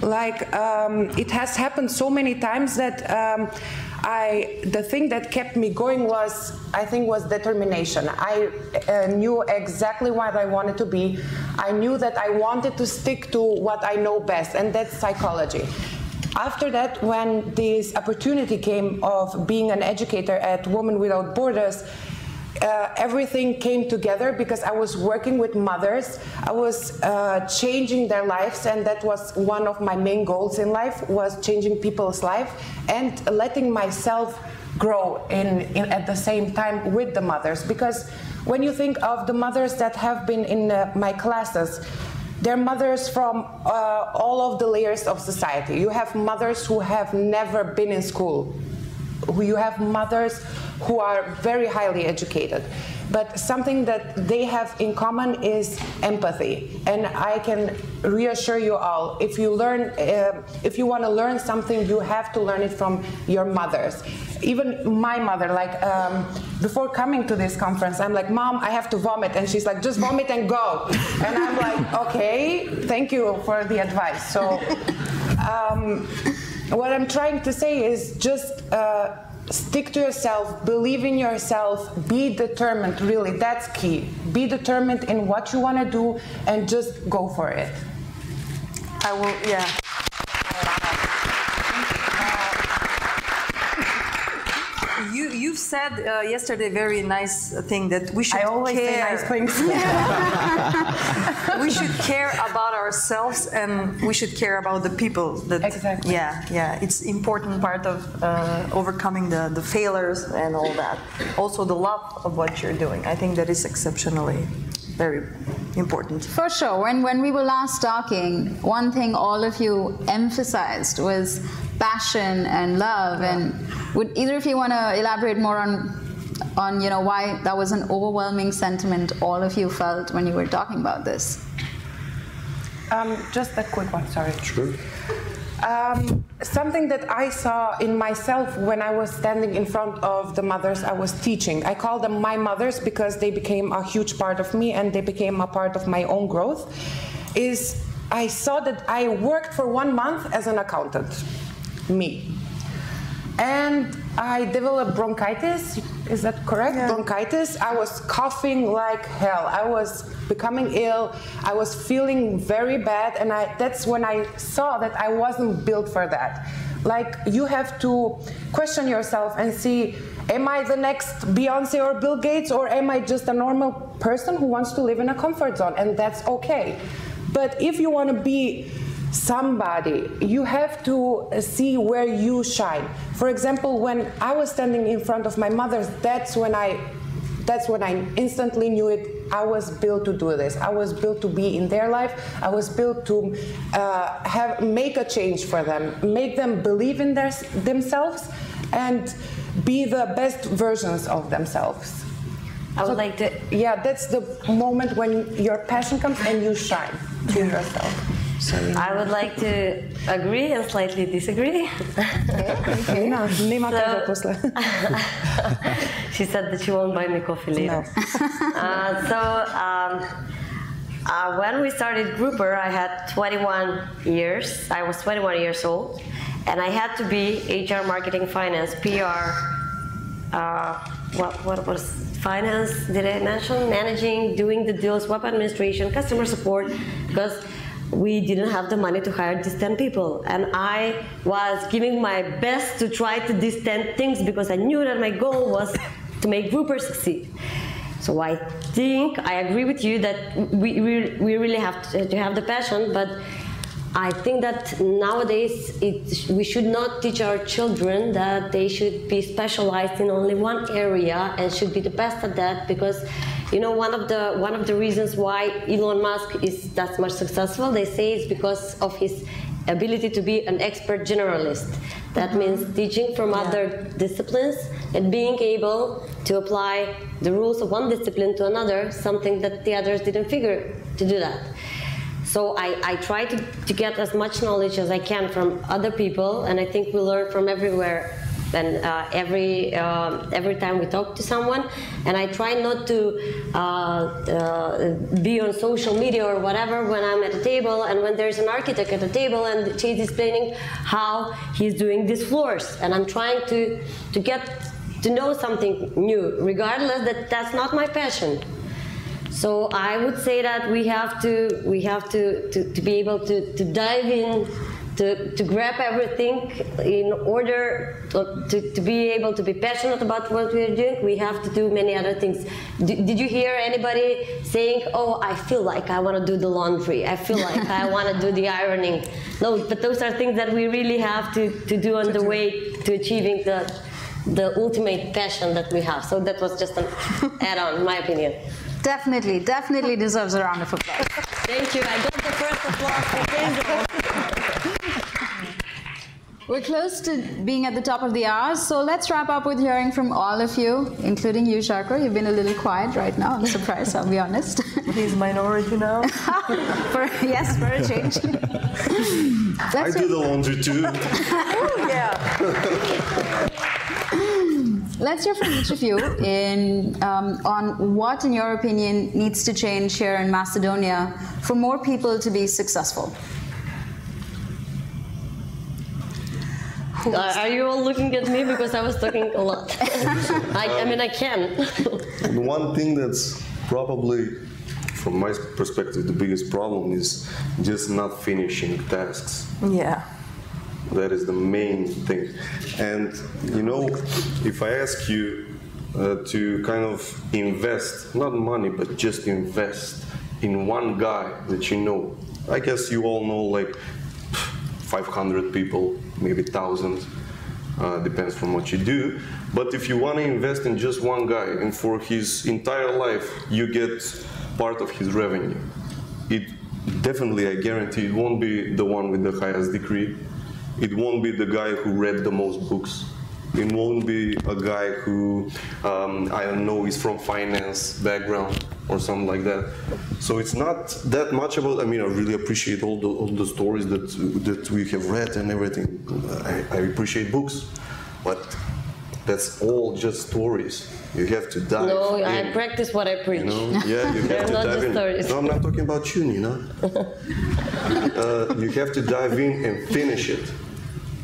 Like, it has happened so many times that the thing that kept me going was, I think, was determination. I knew exactly what I wanted to be. I knew that I wanted to stick to what I know best, and that's psychology. After that, when this opportunity came of being an educator at Women Without Borders, everything came together because I was working with mothers. I was changing their lives, and that was one of my main goals in life, was changing people's life and letting myself grow at the same time with the mothers. Because when you think of the mothers that have been in my classes, they're mothers from all of the layers of society. You have mothers who have never been in school. You have mothers who are very highly educated. But something that they have in common is empathy. And I can reassure you all, if you want to learn something, you have to learn it from your mothers. Even my mother, like before coming to this conference, I'm like, Mom, I have to vomit. And she's like, just vomit and go. And I'm like, okay, thank you for the advice. So what I'm trying to say is just stick to yourself, believe in yourself, be determined, really, that's key. Be determined in what you want to do and just go for it. I will, yeah. You've said yesterday very nice thing that we should I always care. say nice things. We should care about ourselves, and we should care about the people. That, exactly. Yeah. It's important part of overcoming the failures and all that. Also the love of what you're doing. I think that is exceptionally very important. For sure. When we were last talking, one thing all of you emphasized was passion and love. And would either of you want to elaborate more on why that was an overwhelming sentiment all of you felt when you were talking about this? Just a quick one, sorry. Sure. Something that I saw in myself when I was standing in front of the mothers I was teaching. I call them my mothers because they became a huge part of me and they became a part of my own growth, is I saw that I worked for 1 month as an accountant, me. And I developed bronchitis, is that correct? Yeah. Bronchitis. I was coughing like hell. I was becoming ill. I was feeling very bad, and that's when I saw that I wasn't built for that. Like, you have to question yourself and see, am I the next Beyonce or Bill Gates, or am I just a normal person who wants to live in a comfort zone? And that's okay. But if you want to be somebody, you have to see where you shine. For example, when I was standing in front of my mothers, that's when I instantly knew it. I was built to do this. I was built to be in their life. I was built to make a change for them, make them believe in themselves and be the best versions of themselves. I would like to... Yeah, that's the moment when your passion comes and you shine to yourself. I would like to agree and slightly disagree. Okay. She said that she won't buy me coffee later. No. When we started Grouper, I had 21 years. I was 21 years old, and I had to be HR, marketing, finance, PR. What was finance? Did I mention managing, doing the deals, web administration, customer support? Because we didn't have the money to hire these 10 people, and I was giving my best to try to these 10 things because I knew that my goal was to make Grouper succeed. So I think I agree with you that we really have to have the passion, but I think that nowadays we should not teach our children that they should be specialized in only one area and should be the best at that, because you know, one of the reasons why Elon Musk is that much successful, they say, is because of his ability to be an expert generalist. That means teaching from other disciplines and being able to apply the rules of one discipline to another, something that the others didn't figure to do that. So I try to get as much knowledge as I can from other people, and I think we learn from everywhere. And every time we talk to someone, and I try not to be on social media or whatever when I'm at a table and when there's an architect at the table and she's explaining how he's doing these floors, and I'm trying to get to know something new, regardless that that's not my passion. So I would say that we have to be able to dive in. To grab everything in order to be able to be passionate about what we're doing, we have to do many other things. Did you hear anybody saying, oh, I feel like I want to do the laundry, I feel like I want to do the ironing? No, but those are things that we really have to do on the way to achieving the ultimate passion that we have. So that was just an add-on, in my opinion. Definitely deserves a round of applause. Thank you. I got the first applause for Hazel. We're close to being at the top of the hour, so let's wrap up with hearing from all of you, including you, Charcot. You've been a little quiet right now. I'm surprised, I'll be honest. He's minority now. Yes, for a change. I do the laundry too. Oh, yeah. Let's hear from each of you on what, in your opinion, needs to change here in Macedonia for more people to be successful. Are you all looking at me because I was talking a lot? I mean, I can. The one thing that's probably, from my perspective, the biggest problem is just not finishing tasks. Yeah. That is the main thing. And, you know, if I ask you to kind of invest, not money, but just invest in one guy that you know, I guess you all know like 500 people, maybe 1,000, depends from what you do. But if you want to invest in just one guy and for his entire life you get part of his revenue, it definitely, I guarantee, it won't be the one with the highest degree. It won't be the guy who read the most books. It won't be a guy who, I don't know, is from finance background or something like that. So it's not that much about, I mean, I really appreciate all the stories that we have read and everything. I appreciate books, but that's all just stories. You have to dive in. I practice what I preach. You know? Yeah, you have to dive in. Stories. No, I'm not talking about you, Nina. You have to dive in and finish it.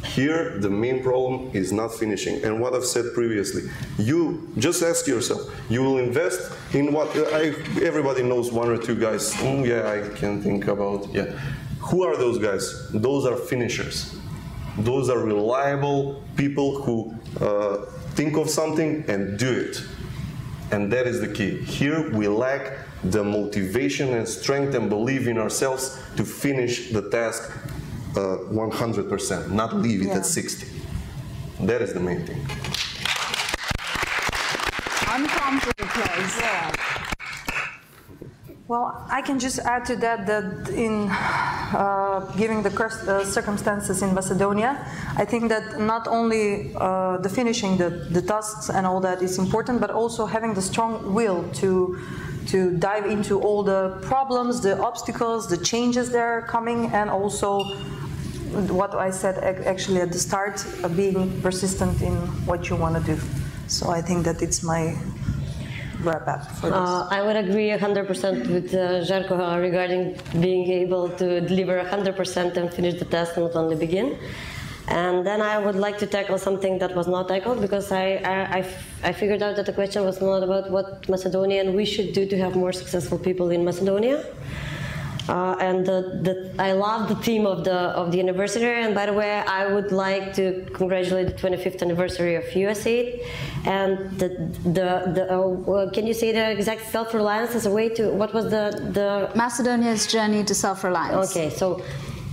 Here, the main problem is not finishing. And what I've said previously, you just ask yourself, you will invest in what, everybody knows one or two guys, yeah, I can think about, yeah. Who are those guys? Those are finishers. Those are reliable people who think of something and do it. And that is the key. Here, we lack the motivation and strength and belief in ourselves to finish the task 100%, not leave it at 60. That is the main thing. Unprompted applause. Yeah. Well, I can just add to that in giving the circumstances in Macedonia, I think that not only the finishing the tasks and all that is important, but also having the strong will to dive into all the problems, the obstacles, the changes that are coming, and also what I said actually at the start, being persistent in what you want to do. So I think that it's wrap up for this. I would agree 100% with Charcot regarding being able to deliver 100% and finish the task, not only begin. And then I would like to tackle something that was not tackled, because I figured out that the question was not about what Macedonia and we should do to have more successful people in Macedonia. And I love the theme of the anniversary. And by the way, I would like to congratulate the 25th anniversary of USAID. And can you say the exact self-reliance as a way to, what was the Macedonia's journey to self-reliance. Okay, so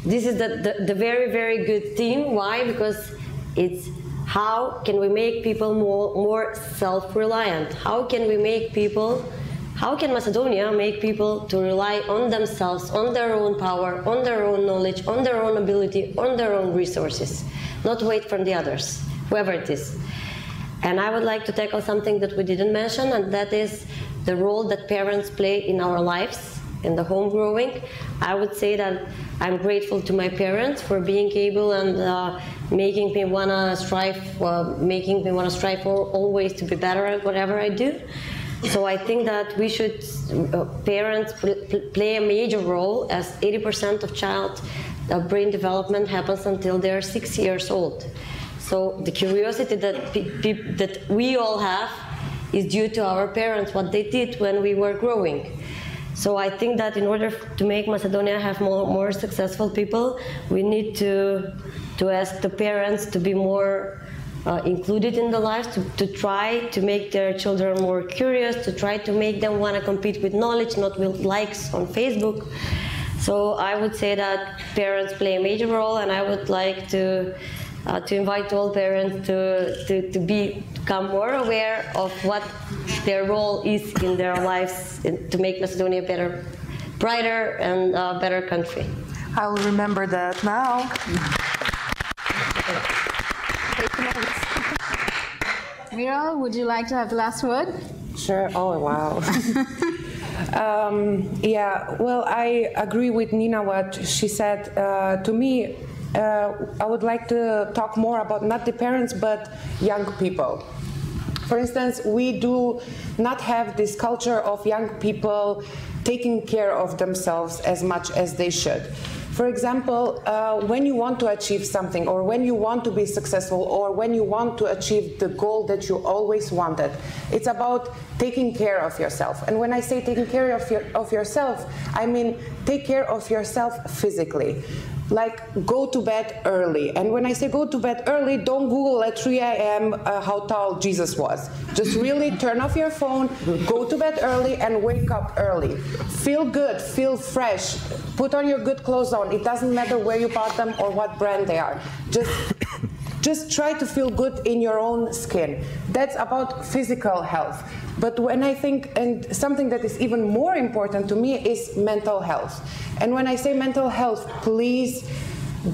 this is the very, very good theme. Why? Because it's how can we make people more self-reliant? How can Macedonia make people to rely on themselves, on their own power, on their own knowledge, on their own ability, on their own resources, not wait from the others, whoever it is. And I would like to tackle something that we didn't mention, and that is the role that parents play in our lives, in the home growing. I would say that I'm grateful to my parents for being able and making me want to strive for always to be better at whatever I do. So I think that we should, parents play a major role, as 80% of child brain development happens until they're 6 years old. So the curiosity that we all have is due to our parents, what they did when we were growing. So I think that in order to make Macedonia have more successful people, we need to ask the parents to be more included in the lives, to try to make their children more curious, to try to make them want to compete with knowledge, not with likes on Facebook. So I would say that parents play a major role, and I would like to invite all parents to become more aware of what their role is in their lives to make Macedonia better, brighter, and a better country. I will remember that now. Mira, would you like to have the last word? Sure. Oh, wow. Yeah, well, I agree with Nina what she said. To me, I would like to talk more about not the parents, but young people. For instance, we do not have this culture of young people taking care of themselves as much as they should. For example, when you want to achieve something, or when you want to be successful, or when you want to achieve the goal that you always wanted, it's about taking care of yourself. And when I say taking care of yourself, I mean take care of yourself physically. Like, go to bed early. And when I say go to bed early, don't Google at 3 a.m. How tall Jesus was. Just really turn off your phone, go to bed early, and wake up early. Feel good, feel fresh, put on your good clothes on. It doesn't matter where you bought them or what brand they are. Just try to feel good in your own skin. That's about physical health. But when I think, and something that is even more important to me is mental health. And when I say mental health, please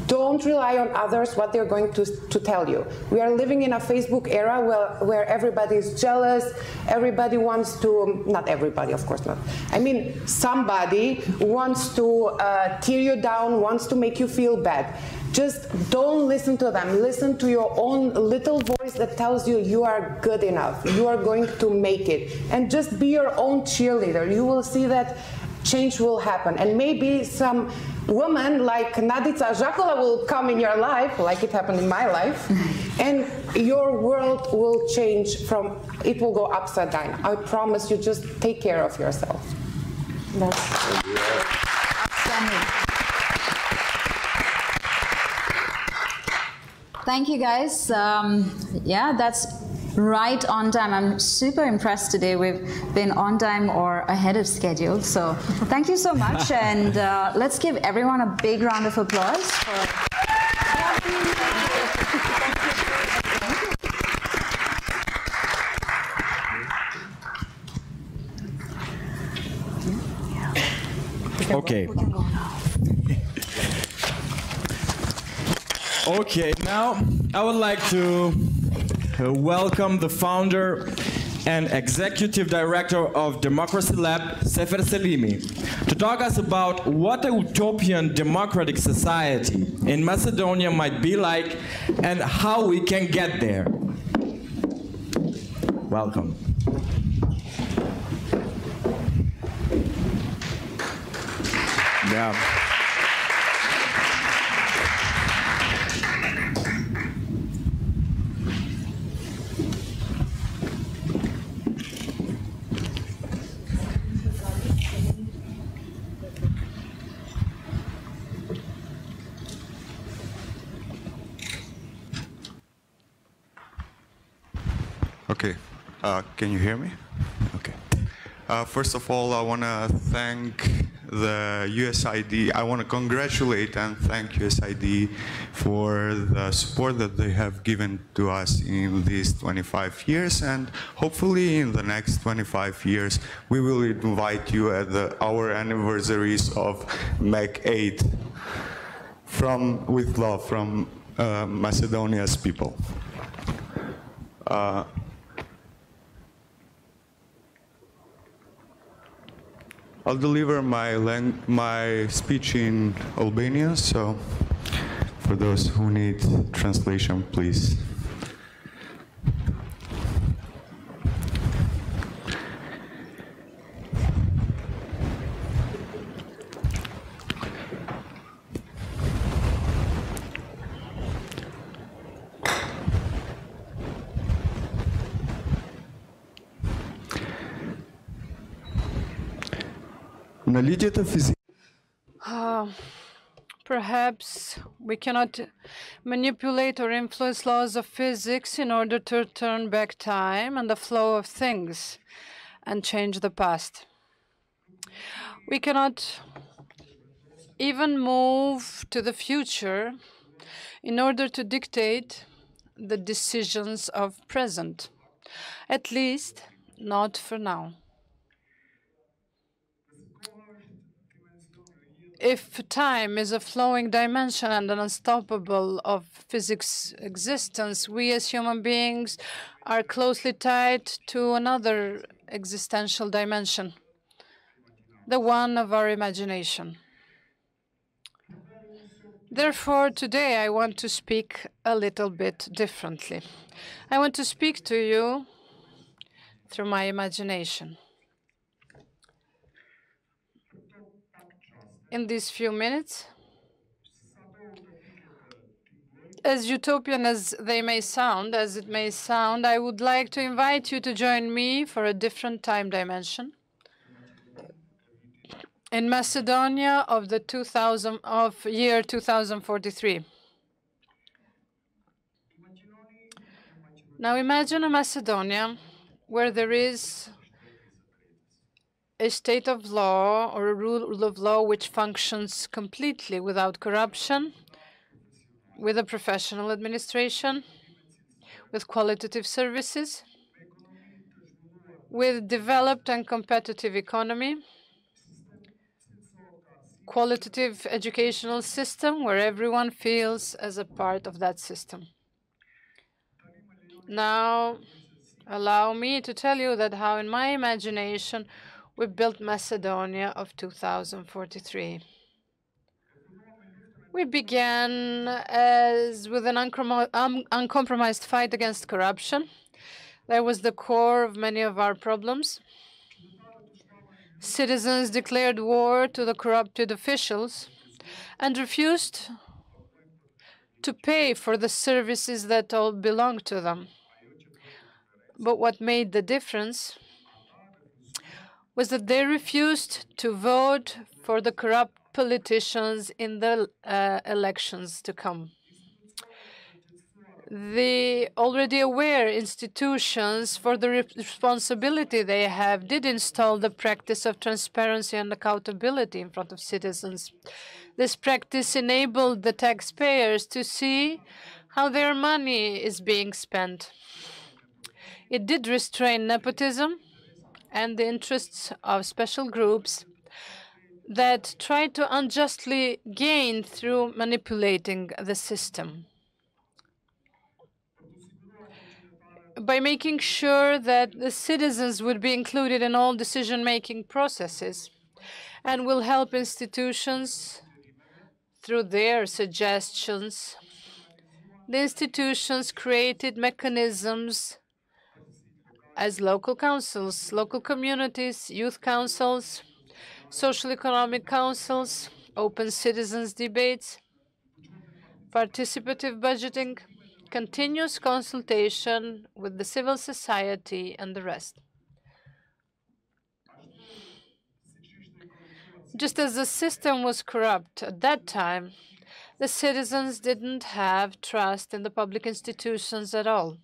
don't rely on others, what they're going to tell you. We are living in a Facebook era where everybody is jealous, everybody wants to, not everybody, of course not. I mean, somebody wants to tear you down, wants to make you feel bad. Just don't listen to them. Listen to your own little voice that tells you you are good enough, you are going to make it. And just be your own cheerleader. You will see that change will happen. And maybe some woman like Nadica Žakola will come in your life, like it happened in my life, and your world will change it will go upside down. I promise you, just take care of yourself. That's Thank you, guys. Yeah, that's right on time. I'm super impressed today. We've been on time or ahead of schedule. So thank you so much. And let's give everyone a big round of applause for... Okay. Okay, now I would like to welcome the founder and executive director of Democracy Lab, Sefer Selimi, to talk us about what a utopian democratic society in Macedonia might be like and how we can get there. Welcome. Yeah. Okay, can you hear me? Okay. First of all, I want to thank the USAID. I want to congratulate and thank USAID for the support that they have given to us in these 25 years, and hopefully in the next 25 years we will invite you at our anniversaries of Mac 8 with love from Macedonia's people. I'll deliver my speech in Albanian, so for those who need translation, please. Perhaps we cannot manipulate or influence laws of physics in order to turn back time and the flow of things and change the past. We cannot even move to the future in order to dictate the decisions of present, at least not for now. If time is a flowing dimension and an unstoppable of physics existence, we as human beings are closely tied to another existential dimension, the one of our imagination. Therefore, today I want to speak a little bit differently. I want to speak to you through my imagination. In these few minutes, as utopian as it may sound, I would like to invite you to join me for a different time dimension. In Macedonia of the year 2043. Now imagine a Macedonia where there is a state of law or a rule of law which functions completely without corruption, with a professional administration, with qualitative services, with developed and competitive economy, qualitative educational system where everyone feels as a part of that system. Now, allow me to tell you that how in my imagination we built Macedonia of 2043. We began with an uncompromised fight against corruption. That was the core of many of our problems. Citizens declared war to the corrupted officials and refused to pay for the services that all belonged to them. But what made the difference was that they refused to vote for the corrupt politicians in the elections to come. The already aware institutions, for the responsibility they have, did install the practice of transparency and accountability in front of citizens. This practice enabled the taxpayers to see how their money is being spent. It did restrain nepotism and the interests of special groups that tried to unjustly gain through manipulating the system. By making sure that the citizens would be included in all decision-making processes and will help institutions through their suggestions, the institutions created mechanisms as local councils, local communities, youth councils, social economic councils, open citizens' debates, participative budgeting, continuous consultation with the civil society and the rest. Just as the system was corrupt at that time, the citizens didn't have trust in the public institutions at all.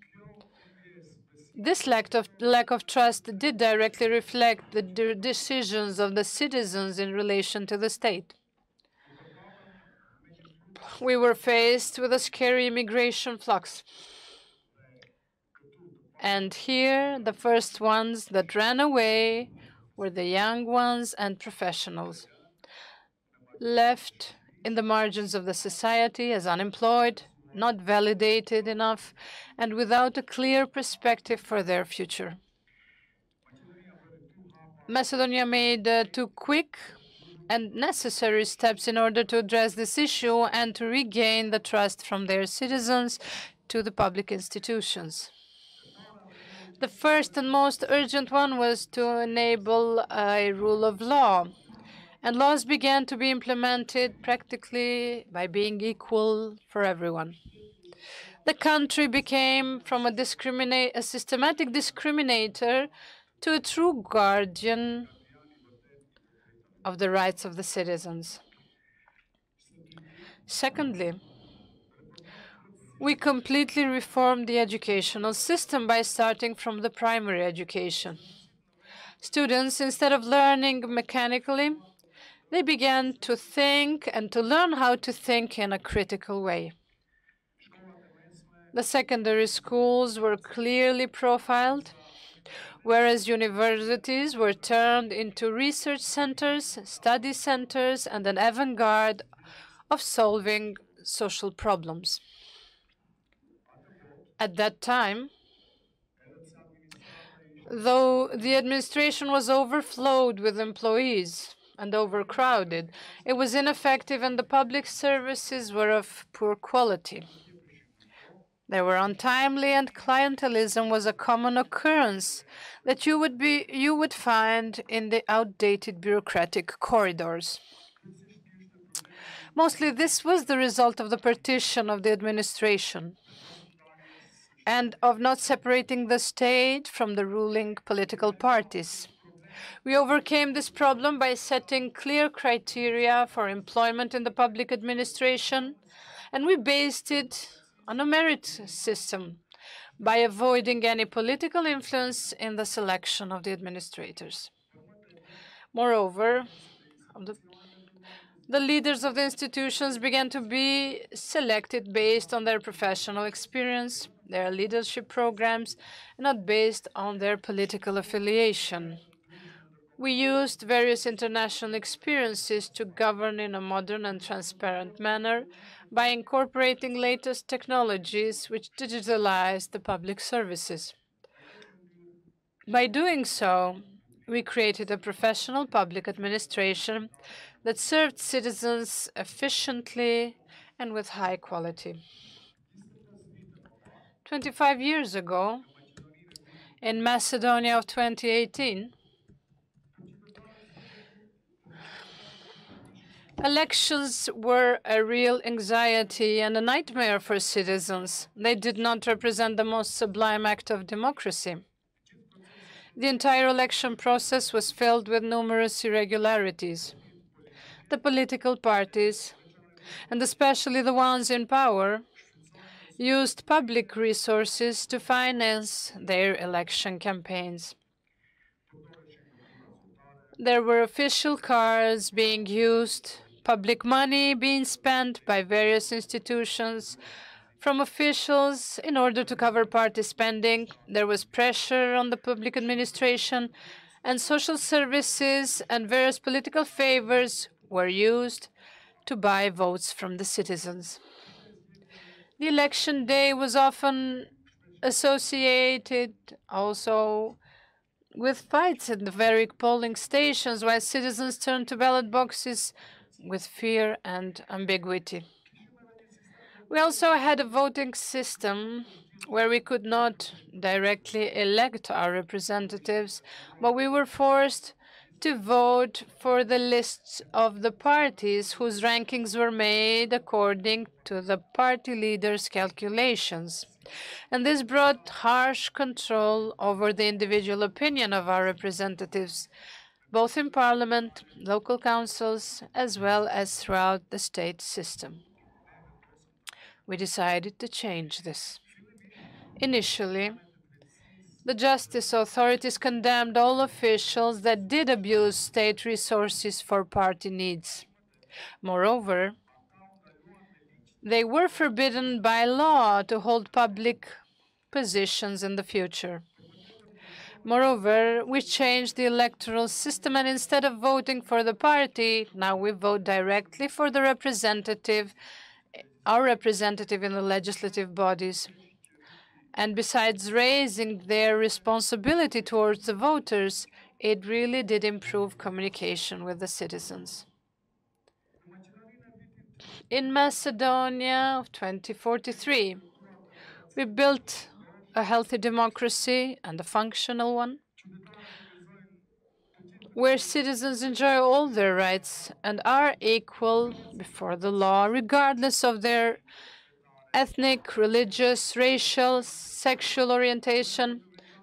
This lack of trust did directly reflect the decisions of the citizens in relation to the state. We were faced with a scary immigration flux. And here, the first ones that ran away were the young ones and professionals, left in the margins of the society as unemployed, not validated enough, and without a clear perspective for their future. Macedonia made 2 quick and necessary steps in order to address this issue and to regain the trust from their citizens to the public institutions. The first and most urgent one was to enable a rule of law, and laws began to be implemented practically by being equal for everyone. The country became from a systematic discriminator to a true guardian of the rights of the citizens. Secondly, we completely reformed the educational system by starting from the primary education. Students, instead of learning mechanically, they began to think and to learn how to think in a critical way. The secondary schools were clearly profiled, whereas universities were turned into research centers, study centers, and an avant-garde of solving social problems. At that time, though the administration was overflowed with employees and overcrowded, it was ineffective and the public services were of poor quality. They were untimely, and clientelism was a common occurrence that you would find in the outdated bureaucratic corridors. Mostly this was the result of the partition of the administration and of not separating the state from the ruling political parties. We overcame this problem by setting clear criteria for employment in the public administration, and we based it on a merit system by avoiding any political influence in the selection of the administrators. Moreover, the leaders of the institutions began to be selected based on their professional experience, their leadership programs, and not based on their political affiliation. We used various international experiences to govern in a modern and transparent manner by incorporating latest technologies which digitalized the public services. By doing so, we created a professional public administration that served citizens efficiently and with high quality. 25 years ago, in Macedonia of 2018, elections were a real anxiety and a nightmare for citizens. They did not represent the most sublime act of democracy. The entire election process was filled with numerous irregularities. The political parties, and especially the ones in power, used public resources to finance their election campaigns. There were official cars being used, public money being spent by various institutions from officials in order to cover party spending. There was pressure on the public administration, and social services and various political favors were used to buy votes from the citizens. The election day was often associated also with fights at the very polling stations, while citizens turned to ballot boxes with fear and ambiguity. We also had a voting system where we could not directly elect our representatives, but we were forced to vote for the lists of the parties whose rankings were made according to the party leaders' calculations. And this brought harsh control over the individual opinion of our representatives, both in parliament, local councils, as well as throughout the state system. We decided to change this. Initially, the justice authorities condemned all officials that did abuse state resources for party needs. Moreover, they were forbidden by law to hold public positions in the future. Moreover, we changed the electoral system, and instead of voting for the party, now we vote directly for the representative, our representative in the legislative bodies. And besides raising their responsibility towards the voters, it really did improve communication with the citizens. In Macedonia of 2043, we built a healthy democracy and a functional one, where citizens enjoy all their rights and are equal before the law, regardless of their ethnic, religious, racial, sexual orientation,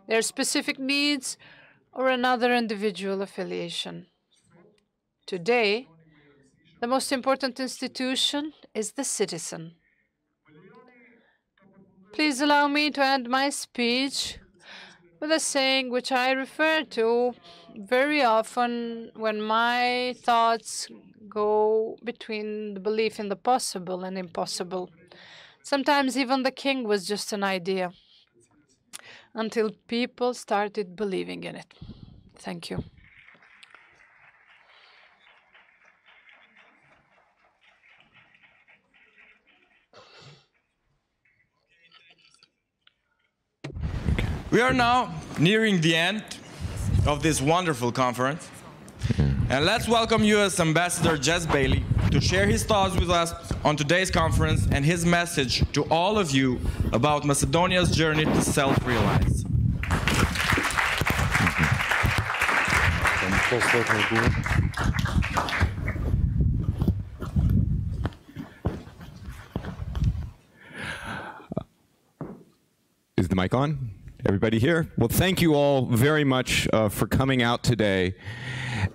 their specific needs, or another individual affiliation. Today, the most important institution is the citizen. Please allow me to end my speech with a saying which I refer to very often when my thoughts go between the belief in the possible and impossible. Sometimes even the king was just an idea, until people started believing in it. Thank you. We are now nearing the end of this wonderful conference. And let's welcome U.S. Ambassador Jess Bailey to share his thoughts with us on today's conference and his message to all of you about Macedonia's journey to self-reliance. Is the mic on? Everybody here? Well, thank you all very much for coming out today.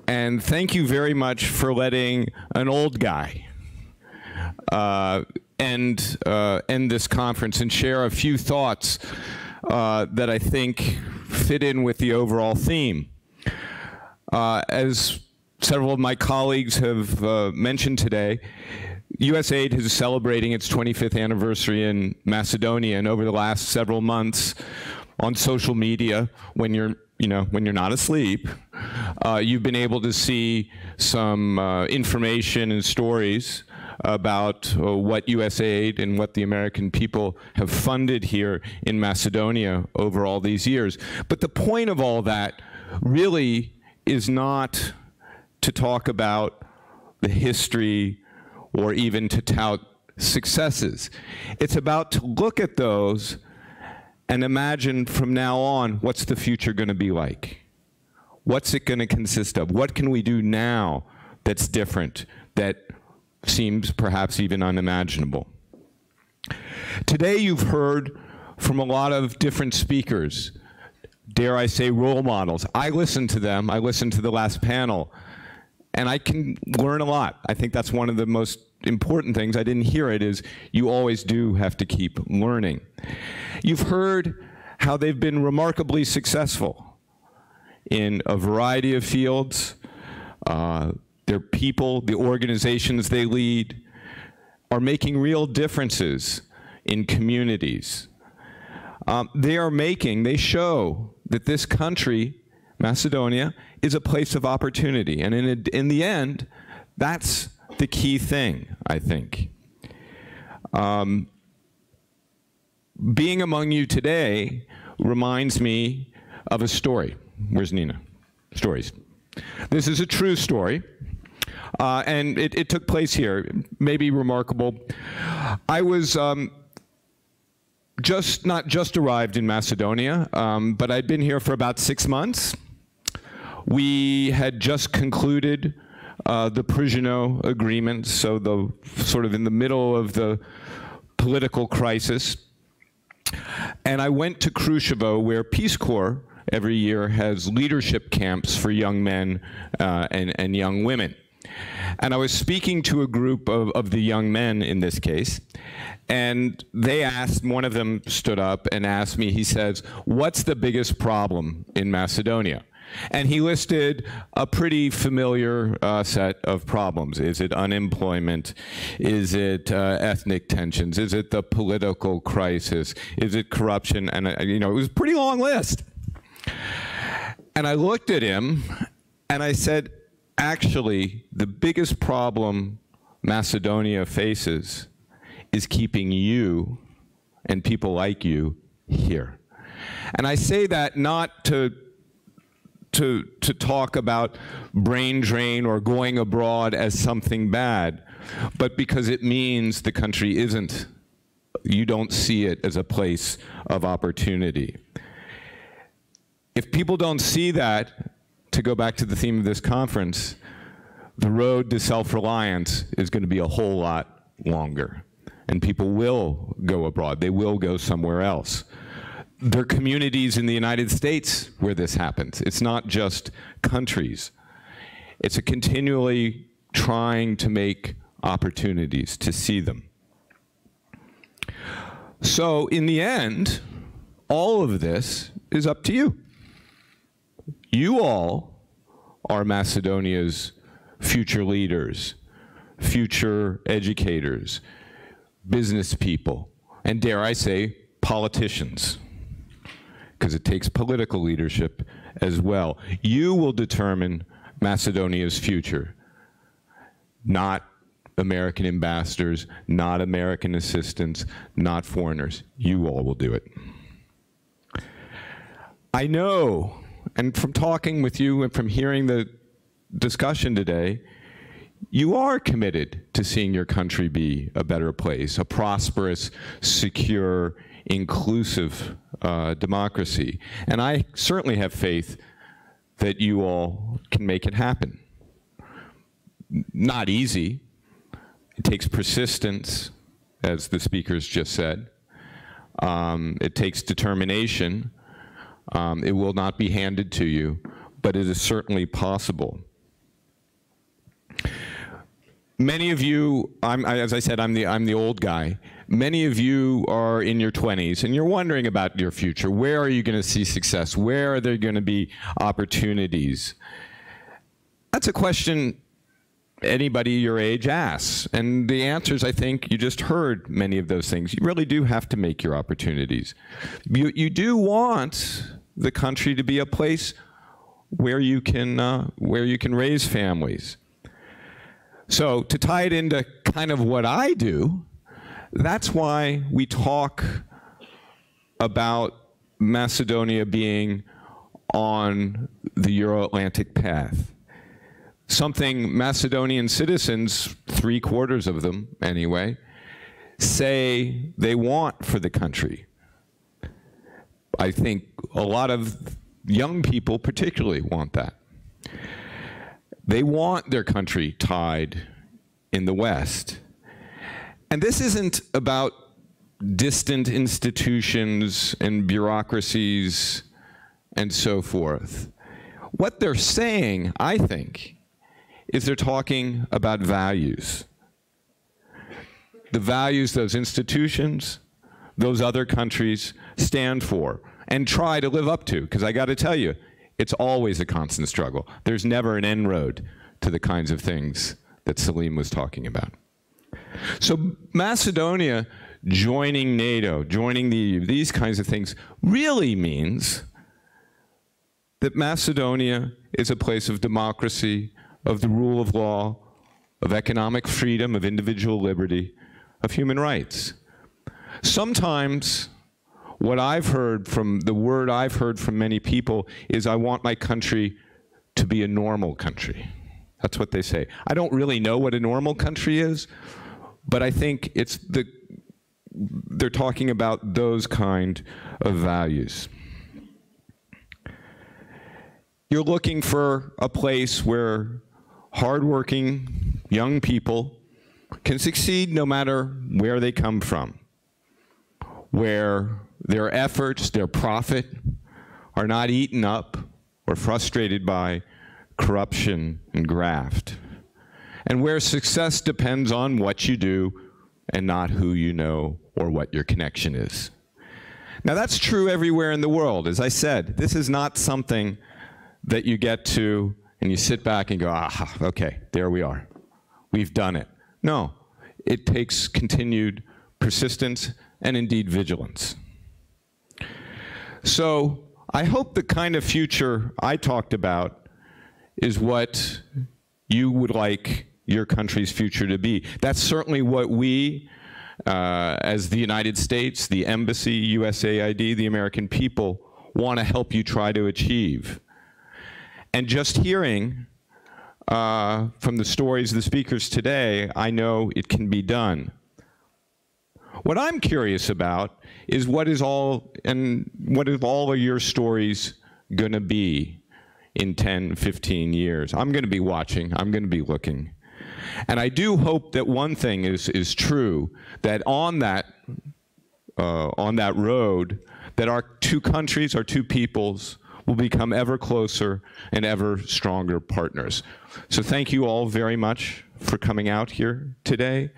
And thank you very much for letting an old guy end this conference and share a few thoughts that I think fit in with the overall theme. As several of my colleagues have mentioned today, USAID is celebrating its 25th anniversary in Macedonia, and over the last several months on social media, when you're not asleep, you've been able to see some information and stories about what USAID and what the American people have funded here in Macedonia over all these years. But the point of all that really is not to talk about the history or even to tout successes. It's about to look at those and imagine from now on, what's the future going to be like? What's it going to consist of? What can we do now that's different, that seems perhaps even unimaginable? Today you've heard from a lot of different speakers, dare I say role models. I listened to them, I listened to the last panel, and I can learn a lot. I think that's one of the most important things. I didn't hear it, is you always do have to keep learning. You've heard how they've been remarkably successful in a variety of fields. Their people, the organizations they lead, are making real differences in communities. They show that this country, Macedonia, is a place of opportunity. And in the end, that's the key thing, I think. Being among you today reminds me of a story. Where's Nina? Stories. This is a true story, and it took place here. Maybe remarkable. I was not just arrived in Macedonia, but I'd been here for about 6 months We had just concluded the Prigino agreement, so the sort of in the middle of the political crisis. And I went to Krushevo, where Peace Corps every year has leadership camps for young men and young women. And I was speaking to a group of the young men in this case, and they asked, one of them stood up and asked me, he says, "What's the biggest problem in Macedonia?" And he listed a pretty familiar set of problems. Is it unemployment? Is it ethnic tensions? Is it the political crisis? Is it corruption? And you know, it was a pretty long list. And I looked at him and I said, actually, the biggest problem Macedonia faces is keeping you and people like you here. And I say that not to talk about brain drain or going abroad as something bad, but because it means the country isn't, you don't see it as a place of opportunity. If people don't see that, to go back to the theme of this conference, the road to self-reliance is going to be a whole lot longer. And people will go abroad. They will go somewhere else. There are communities in the United States where this happens. It's not just countries. It's a continually trying to make opportunities, to see them. So in the end, all of this is up to you. You all are Macedonia's future leaders, future educators, business people, and dare I say, politicians, because it takes political leadership as well. You will determine Macedonia's future, not American ambassadors, not American assistants, not foreigners. You all will do it. I know, and from talking with you and from hearing the discussion today, you are committed to seeing your country be a better place, a prosperous, secure, inclusive democracy. And I certainly have faith that you all can make it happen. Not easy. It takes persistence, as the speakers just said. It takes determination. It will not be handed to you, but it is certainly possible. Many of you, as I said, I'm the old guy. Many of you are in your 20s, and you're wondering about your future. Where are you going to see success? Where are there going to be opportunities? That's a question anybody your age asks. And the answers, I think, you just heard many of those things. You really do have to make your opportunities. You do want the country to be a place where you can raise families. So to tie it into kind of what I do, that's why we talk about Macedonia being on the Euro-Atlantic path. Something Macedonian citizens, 3/4 of them anyway, say they want for the country. I think a lot of young people particularly want that. They want their country tied in the West. And this isn't about distant institutions and bureaucracies and so forth. What they're saying, I think, is they're talking about values. The values those institutions, those other countries stand for and try to live up to. Because I got to tell you, it's always a constant struggle. There's never an end road to the kinds of things that Salim was talking about. So Macedonia joining NATO, joining the EU, these kinds of things really means that Macedonia is a place of democracy, of the rule of law, of economic freedom, of individual liberty, of human rights. Sometimes what I've heard from, the word I've heard from many people is, I want my country to be a normal country. That's what they say. I don't really know what a normal country is, but I think it's they're talking about those kind of values. you're looking for a place where hardworking young people can succeed no matter where they come from, where their efforts, their profit, are not eaten up or frustrated by corruption and graft, and where success depends on what you do and not who you know or what your connection is. Now that's true everywhere in the world. As I said, this is not something that you get to and you sit back and go, ah, okay, there we are. We've done it. No, it takes continued persistence and indeed vigilance. So I hope the kind of future I talked about is what you would like your country's future to be. That's certainly what we, as the United States, the Embassy, USAID, the American people, want to help you try to achieve. And just hearing from the stories of the speakers today, I know it can be done. What I'm curious about is what is all of your stories going to be in 10, 15 years? I'm going to be watching. I'm going to be looking. And I do hope that one thing is true, that on that road, that our two countries, our two peoples, will become ever closer and ever stronger partners. So thank you all very much for coming out here today.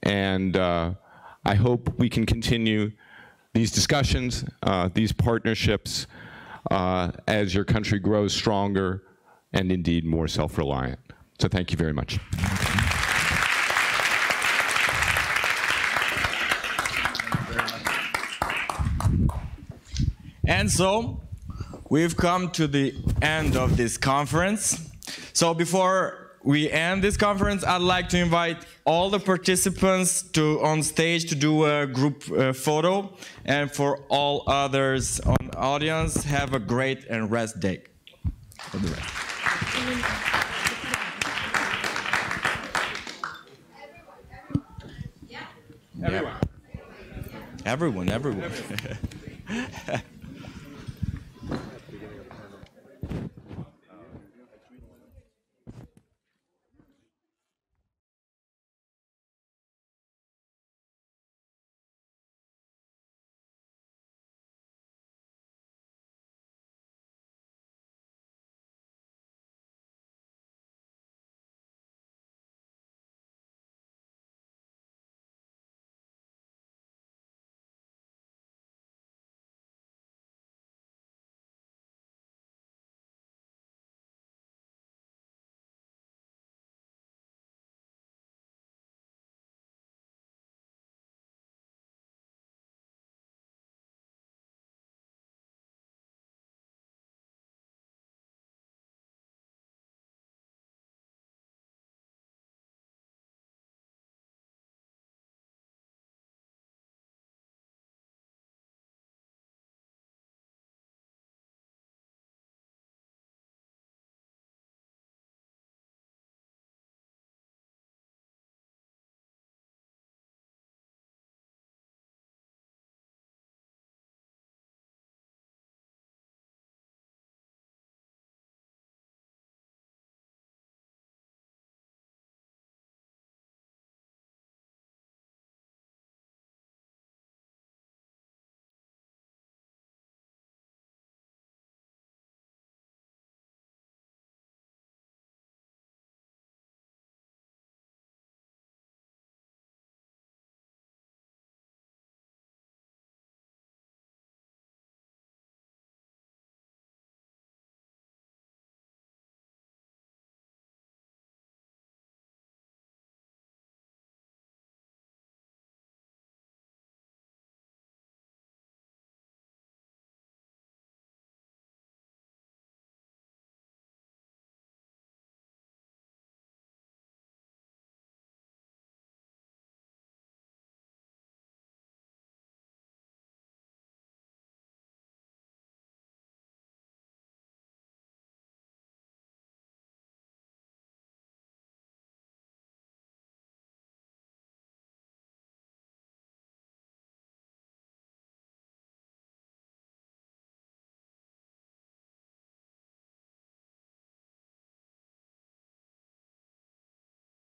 And I hope we can continue these discussions, these partnerships, as your country grows stronger and indeed more self-reliant. So thank you very much. And so, we've come to the end of this conference. So before we end this conference, I'd like to invite all the participants on stage to do a group photo. And for all others on the audience, have a great and rest day. For the rest. Everyone. Everyone.